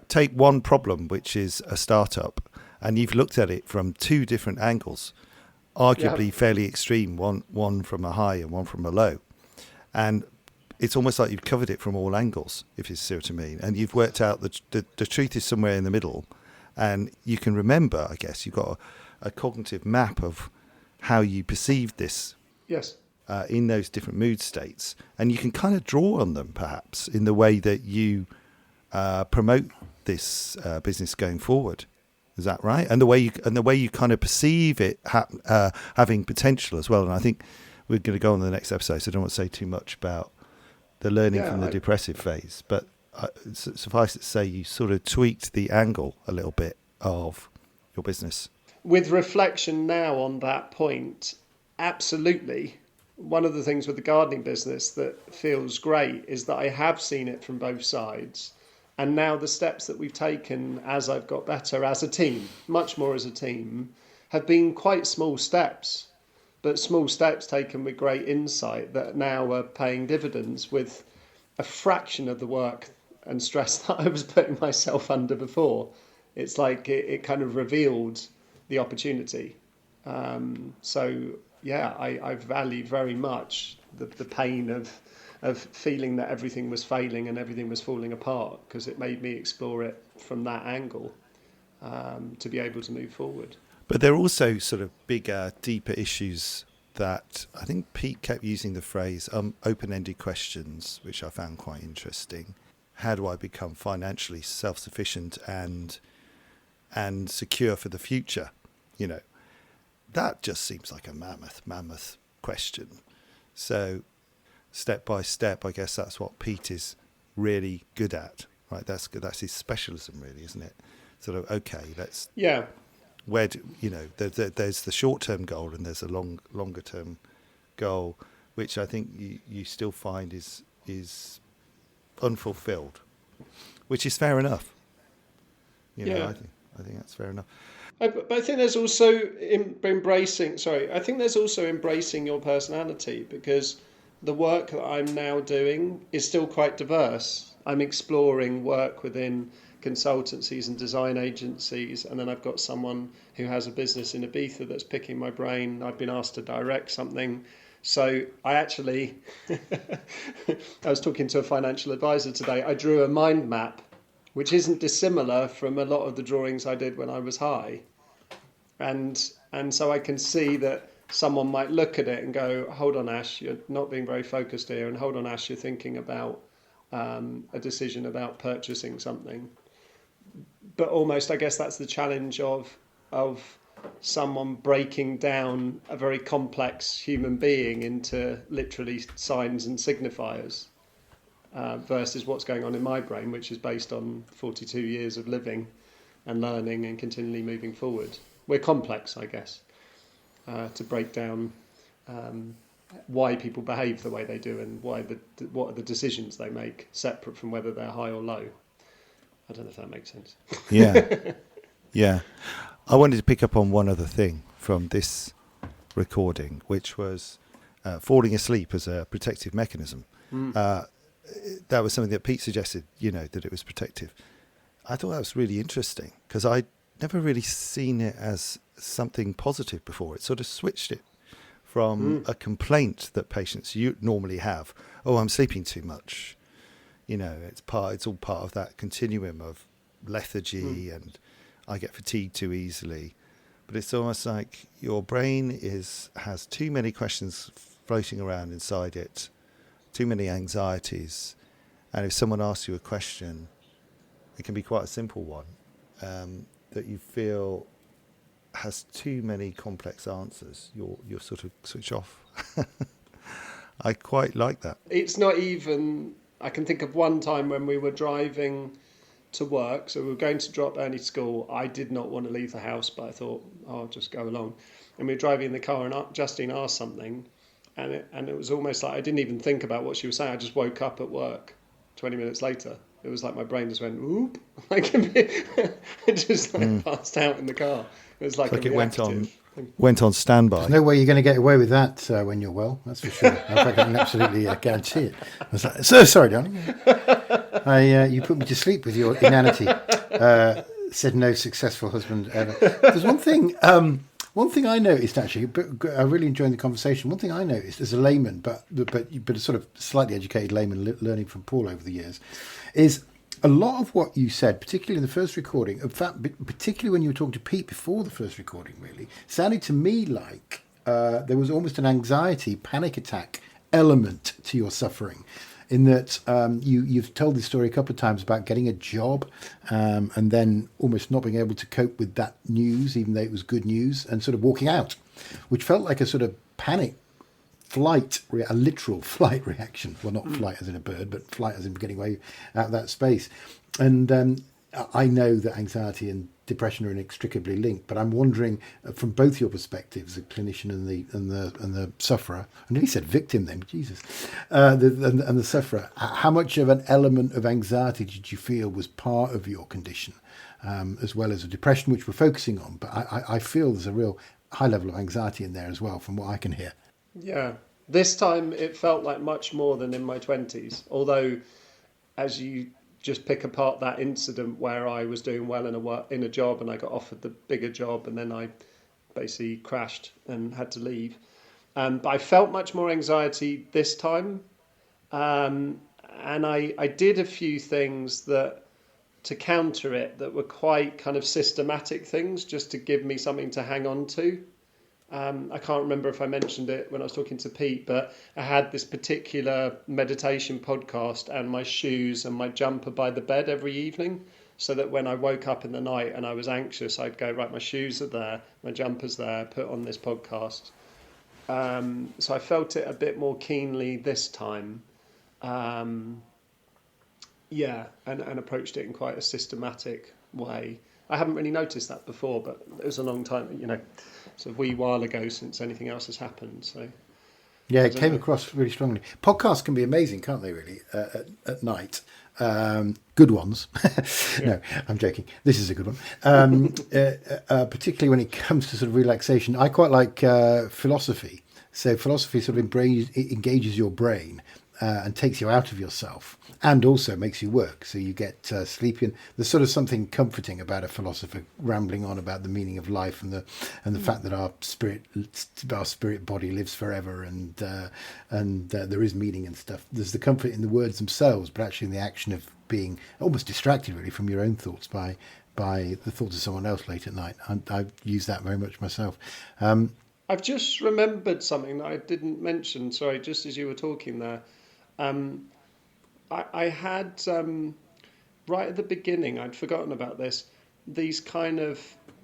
take one problem, which is a startup, and you've looked at it from two different angles, arguably fairly extreme. One from a high and one from a low, and it's almost like you've covered it from all angles, if you see what I mean. And you've worked out the truth is somewhere in the middle, and you can remember, I guess, you've got a cognitive map of how you perceived this in those different mood states, and you can kind of draw on them, perhaps, in the way that you promote this business going forward. Is that right? And the way you kind of perceive it having potential as well. And I think we're going to go on to the next episode, so I don't want to say too much about the learning from the depressive phase, but suffice it to say, you sort of tweaked the angle a little bit of your business. With reflection now on that point, absolutely. One of the things with the gardening business that feels great is that I have seen it from both sides. And now the steps that we've taken as I've got better as a team, much more as a team, have been quite small steps. But small steps taken with great insight that now are paying dividends with a fraction of the work and stress that I was putting myself under before. It's like it kind of revealed the opportunity. I value very much the pain of feeling that everything was failing and everything was falling apart, because it made me explore it from that angle to be able to move forward. But there are also sort of bigger, deeper issues that I think Pete kept using the phrase open-ended questions, which I found quite interesting. How do I become financially self-sufficient and secure for the future? That just seems like a mammoth question. So step by step, I guess that's what Pete is really good at, right? That's his specialism, really, isn't it? Sort of, okay, let's where there's the short-term goal and there's a longer-term goal, which I think you still find is unfulfilled, which is fair enough. I think that's fair enough. But I think there's also embracing your personality, because the work that I'm now doing is still quite diverse. I'm exploring work within consultancies and design agencies, and then I've got someone who has a business in Ibiza that's picking my brain. I've been asked to direct something. So I actually, I was talking to a financial advisor today. I drew a mind map, which isn't dissimilar from a lot of the drawings I did when I was high. And so I can see that someone might look at it and go, hold on, Ash, you're not being very focused here. And hold on, Ash, you're thinking about a decision about purchasing something. But almost, I guess that's the challenge of someone breaking down a very complex human being into literally signs and signifiers versus what's going on in my brain, which is based on 42 years of living and learning and continually moving forward. We're complex, I guess, to break down why people behave the way they do and what are the decisions they make, separate from whether they're high or low. I don't know if that makes sense. Yeah, yeah. I wanted to pick up on one other thing from this recording, which was falling asleep as a protective mechanism. That was something that Pete suggested, that it was protective. I thought that was really interesting because I'd never really seen it as something positive before. It sort of switched it from a complaint that patients normally have. Oh, I'm sleeping too much. It's all part of that continuum of lethargy and I get fatigued too easily. But it's almost like your brain has too many questions floating around inside it, too many anxieties. And if someone asks you a question, it can be quite a simple one, that you feel has too many complex answers. You're sort of switch off. I quite like that. It's not even... I can think of one time when we were driving to work, so we were going to drop Ernie to school. I did not want to leave the house, but I thought, I'll just go along. And we were driving in the car, and Justine asked something, and it was almost like I didn't even think about what she was saying. I just woke up at work 20 minutes later. It was like my brain just went, whoop, like it just passed out in the car. It was like it went on standby. There's no way you're going to get away with that when you're well, that's for sure. In fact, I can absolutely guarantee it. I was like, so sorry, darling. You put me to sleep with your inanity. Said no successful husband ever. There's one thing I noticed actually, but I really enjoyed the conversation. One thing I noticed as a layman, but a sort of slightly educated layman learning from Paul over the years, is a lot of what you said, particularly in the first recording, in fact, particularly when you were talking to Pete before the first recording, really, sounded to me like there was almost an anxiety, panic attack element to your suffering, in that you've told this story a couple of times about getting a job and then almost not being able to cope with that news, even though it was good news, and sort of walking out, which felt like a sort of panic a literal flight reaction. Well, not flight as in a bird, but flight as in getting away out of that space. And I know that anxiety and depression are inextricably linked, but I'm wondering from both your perspectives, the clinician and the sufferer. I nearly said victim then, Jesus, and the sufferer. How much of an element of anxiety did you feel was part of your condition, as well as a depression, which we're focusing on? But I feel there's a real high level of anxiety in there as well, from what I can hear. Yeah, this time it felt like much more than in my 20s. Although, as you just pick apart that incident where I was doing well in a job and I got offered the bigger job, and then I basically crashed and had to leave. But I felt much more anxiety this time, and I did a few things to counter it that were quite kind of systematic things, just to give me something to hang on to. I can't remember if I mentioned it when I was talking to Pete, but I had this particular meditation podcast and my shoes and my jumper by the bed every evening, so that when I woke up in the night and I was anxious, I'd go, right, my shoes are there, my jumper's there, put on this podcast. So I felt it a bit more keenly this time. And approached it in quite a systematic way. I haven't really noticed that before, but it was a long time, it's a wee while ago since anything else has happened. So yeah, it came across really strongly. Podcasts can be amazing, can't they? Really, at night, good ones. No, I'm joking. This is a good one. Particularly when it comes to sort of relaxation, I quite like philosophy. So philosophy sort of engages your brain and takes you out of yourself, and also makes you work. So you get sleepy. And there's sort of something comforting about a philosopher rambling on about the meaning of life and the fact that our spirit body lives forever, and there is meaning and stuff. There's the comfort in the words themselves, but actually in the action of being almost distracted really from your own thoughts by the thoughts of someone else late at night. I use that very much myself. I've just remembered something that I didn't mention. Sorry, just as you were talking there. I had, right at the beginning, I'd forgotten about this, these kind of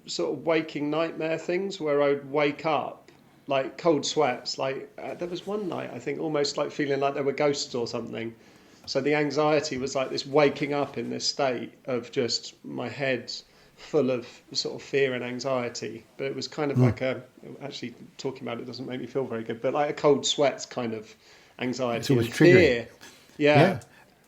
sort of waking nightmare things where I'd wake up, like cold sweats. Like there was one night, I think, almost like feeling like there were ghosts or something. So the anxiety was like this waking up in this state of just my head full of sort of fear and anxiety, but it was kind of like actually talking about it doesn't make me feel very good, but like a cold sweats kind of anxiety and fear. Yeah.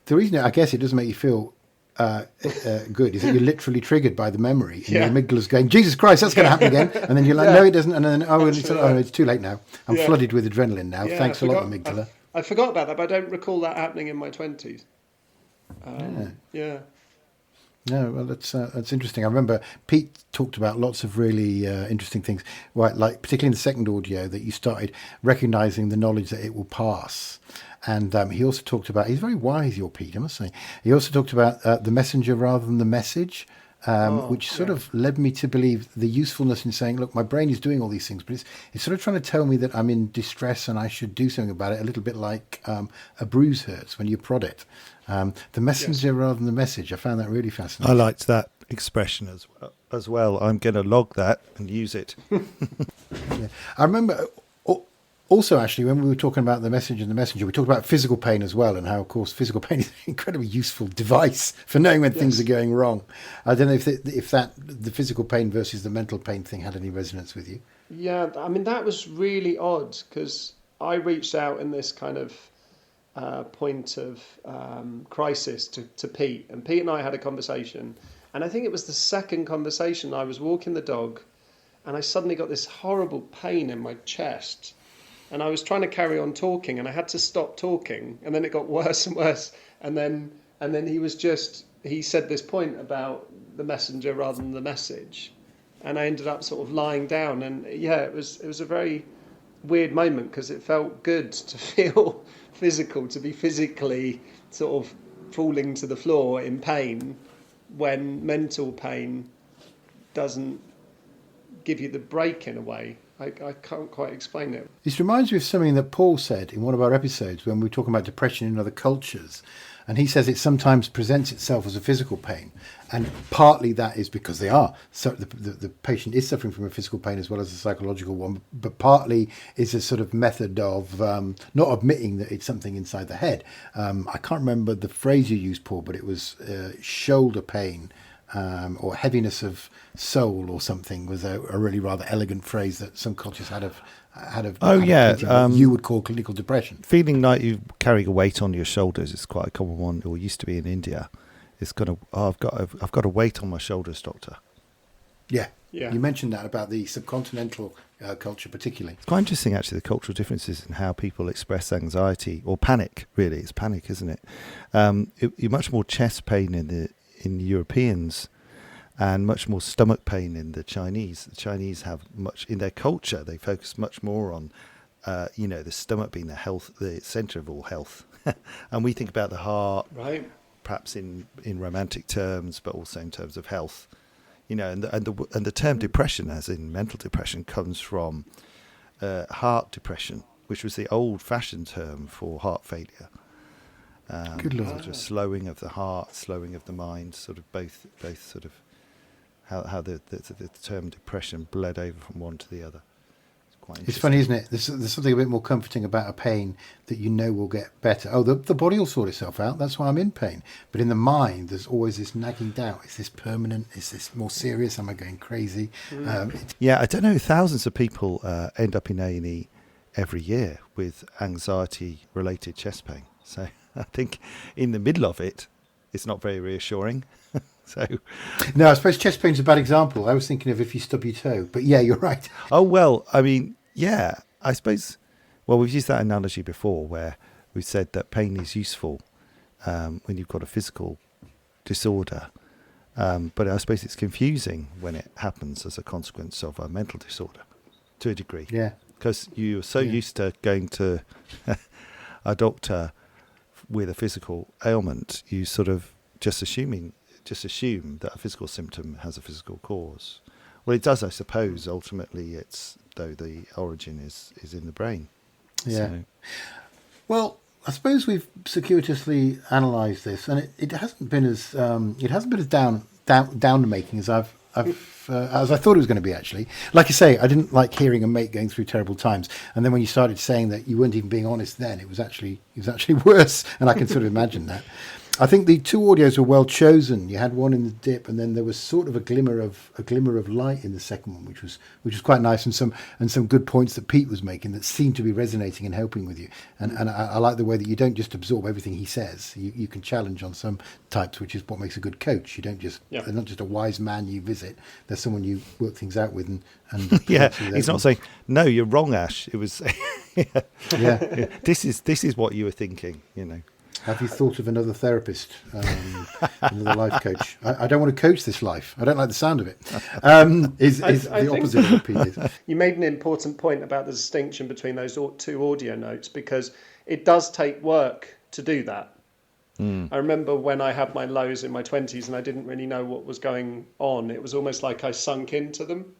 The reason I guess it doesn't make you feel good is that you're literally triggered by the memory, and your amygdala's going, Jesus Christ, that's going to happen again, and then you're like, no, it doesn't, and then it's too late now. I'm flooded with adrenaline now. Thanks a lot, amygdala. I forgot about that, but I don't recall that happening in my 20s. No, well, that's interesting. I remember Pete talked about lots of really interesting things, right? Like particularly in the second audio, that you started recognizing the knowledge that it will pass. And he also talked about, he's very wise, your Pete, I must say. He also talked about the messenger rather than the message, which sort of led me to believe the usefulness in saying, look, my brain is doing all these things, but it's sort of trying to tell me that I'm in distress and I should do something about it, a little bit like a bruise hurts when you prod it. The messenger rather than the message. I found that really fascinating. I liked that expression as well. I'm going to log that and use it. I remember also, actually, when we were talking about the message and the messenger, we talked about physical pain as well, and how, of course, physical pain is an incredibly useful device for knowing when things are going wrong. I don't know if the physical pain versus the mental pain thing had any resonance with you. Yeah, I mean, that was really odd, because I reached out in this kind of point of crisis to Pete, and Pete and I had a conversation, and I think it was the second conversation. I was walking the dog, and I suddenly got this horrible pain in my chest, and I was trying to carry on talking, and I had to stop talking, and then it got worse and worse, and then he said this point about the messenger rather than the message, and I ended up sort of lying down, and it was a very weird moment, because it felt good to feel physical, to be physically sort of falling to the floor in pain, when mental pain doesn't give you the break in a way. I can't quite explain it. This reminds me of something that Paul said in one of our episodes when we were talking about depression in other cultures. And he says it sometimes presents itself as a physical pain. And partly that is because they are. So the patient is suffering from a physical pain as well as a psychological one. But partly is a sort of method of not admitting that it's something inside the head. I can't remember the phrase you used, Paul, but it was shoulder pain. Or heaviness of soul or something was a really rather elegant phrase that some cultures had of what you would call clinical depression. Feeling like you're carrying a weight on your shoulders is quite a common one, or used to be in India. It's I've got a weight on my shoulders, doctor. Yeah. You mentioned that about the subcontinental culture particularly. It's quite interesting, actually, the cultural differences in how people express anxiety or panic. Really, it's panic, isn't it? You're much more chest pain in the Europeans, and much more stomach pain in the Chinese. The Chinese have much in their culture. They focus much more on, the stomach being the centre of all health, and we think about the heart, right? Perhaps in romantic terms, but also in terms of health. And the term depression, as in mental depression, comes from heart depression, which was the old-fashioned term for heart failure. Good Lord. Sort of slowing of the heart, slowing of the mind, sort of both sort of how the term depression bled over from one to the other. It's quite interesting. It's funny, isn't it? There's something a bit more comforting about a pain that you know will get better. Oh, the body will sort itself out. That's why I'm in pain. But in the mind, there's always this nagging doubt. Is this permanent? Is this more serious? Am I going crazy? I don't know. Thousands of people end up in A&E every year with anxiety-related chest pain. So I think in the middle of it, it's not very reassuring. No, I suppose chest pain's a bad example. I was thinking of if you stub your toe, but yeah, you're right. Oh, well, I mean, yeah, I suppose, well, we've used that analogy before where we've said that pain is useful when you've got a physical disorder. But I suppose it's confusing when it happens as a consequence of a mental disorder to a degree. Yeah. Because you're so used to going to a doctor with a physical ailment, you sort of just assume that a physical symptom has a physical cause. Well, it does, I suppose. Ultimately, it's though the origin is in the brain. Yeah. So. Well, I suppose we've circuitously analysed this, and it hasn't been as down making as as I thought it was going to be. Actually, like I say, I didn't like hearing a mate going through terrible times, and then when you started saying that you weren't even being honest, then it was actually worse, and I can sort of imagine that. I think the two audios were well chosen. You had one in the dip, and then there was sort of a glimmer of light in the second one, which was quite nice, and some good points that Pete was making that seemed to be resonating and helping with you. And I like the way that you don't just absorb everything he says. You can challenge on some types, which is what makes a good coach. You don't just they're not just a wise man you visit. They're someone you work things out with, and yeah, he's not saying no, you're wrong, Ash. It was yeah. This is what you were thinking, you know. Have you thought of another therapist, another life coach? I don't want to coach this life. I don't like the sound of it. Is the opposite of what Pete is. You made an important point about the distinction between those two audio notes, because it does take work to do that. I remember when I had my lows in my 20s and I didn't really know what was going on. It was almost like I sunk into them.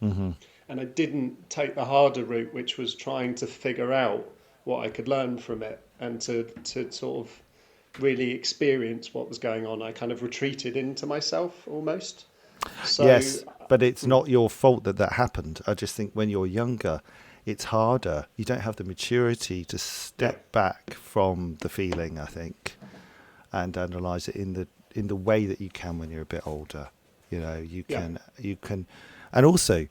Mm-hmm. And I didn't take the harder route, which was trying to figure out what I could learn from it and to sort of really experience what was going on. I kind of retreated into myself almost. So, yes, but it's not your fault that happened. I just think when you're younger, it's harder. You don't have the maturity to step back from the feeling, I think, and analyse it in the way that you can when you're a bit older. You know, you can, and also,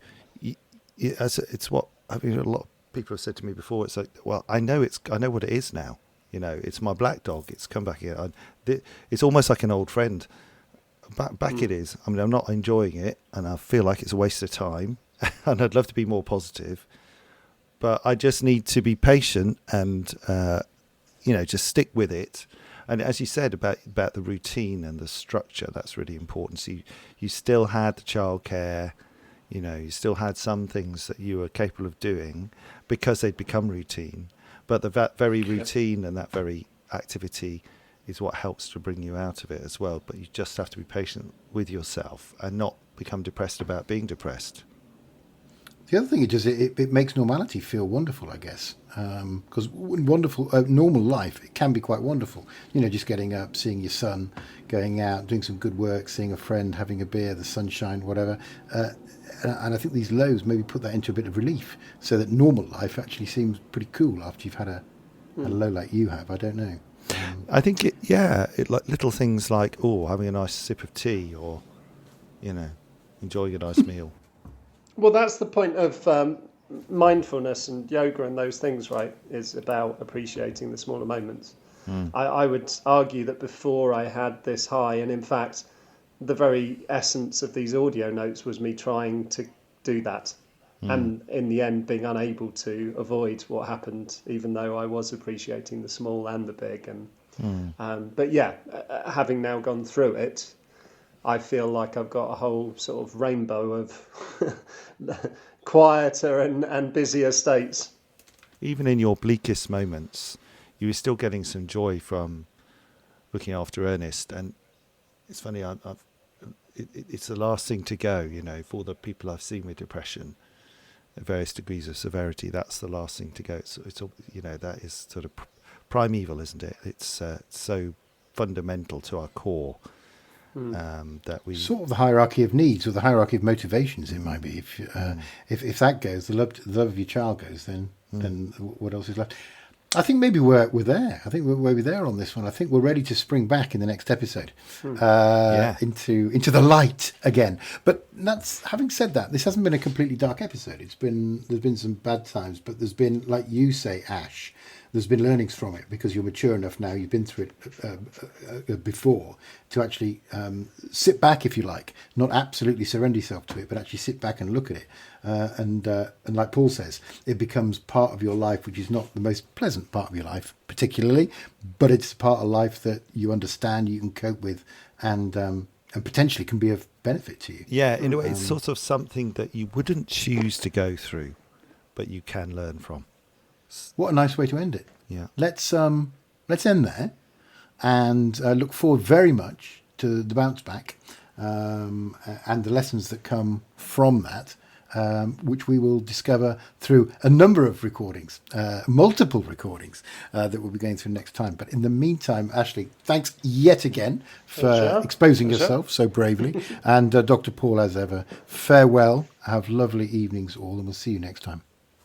it's what I mean. A lot of people have said to me before. It's like, well, I know what it is now. You know, it's my black dog. It's come back here. It's almost like an old friend. Back it is. I mean, I'm not enjoying it, and I feel like it's a waste of time. And I'd love to be more positive, but I just need to be patient and just stick with it. And as you said about the routine and the structure, that's really important. So you still had the childcare. You know, you still had some things that you were capable of doing because they'd become routine. But that very routine and that very activity is what helps to bring you out of it as well. But you just have to be patient with yourself and not become depressed about being depressed. The other thing it does, it makes normality feel wonderful, I guess. Because normal life, it can be quite wonderful. You know, just getting up, seeing your son, going out, doing some good work, seeing a friend, having a beer, the sunshine, whatever. And I think these lows maybe put that into a bit of relief, so that normal life actually seems pretty cool after you've had a low like you have. I don't know. I think it like little things like having a nice sip of tea, or enjoying a nice meal. Well, that's the point of mindfulness and yoga and those things, right? Is about appreciating the smaller moments. I would argue that before I had this high, and in fact, the very essence of these audio notes was me trying to do that. And in the end, being unable to avoid what happened, even though I was appreciating the small and the big. But having now gone through it, I feel like I've got a whole sort of rainbow of quieter and busier states. Even in your bleakest moments, you were still getting some joy from looking after Ernest. And it's funny, it's the last thing to go, for the people I've seen with depression at various degrees of severity. That's the last thing to go. It's that is sort of primeval, isn't it? It's so fundamental to our core. That we sort of the hierarchy of needs or the hierarchy of motivations. It might be if that goes, the love of your child goes, then what else is left? I think maybe we're there. I think we're maybe there on this one. I think we're ready to spring back in the next episode into the light again. But having said that, this hasn't been a completely dark episode. There's been some bad times, but there's been, like you say, Ash, there's been learnings from it because you're mature enough now. You've been through it before to actually sit back, if you like, not absolutely surrender yourself to it, but actually sit back and look at it. And like Paul says, it becomes part of your life, which is not the most pleasant part of your life, particularly, but it's a part of life that you understand, you can cope with, and potentially can be of benefit to you. Yeah, in a way, it's sort of something that you wouldn't choose to go through, but you can learn from. What a nice way to end it. Yeah. Let's end there and look forward very much to the bounce back and the lessons that come from that, which we will discover through a number of recordings, multiple recordings that we'll be going through next time. But in the meantime, Ashley, thanks yet again for exposing yourself so bravely. And Dr. Paul, as ever, farewell. Have lovely evenings all, and we'll see you next time.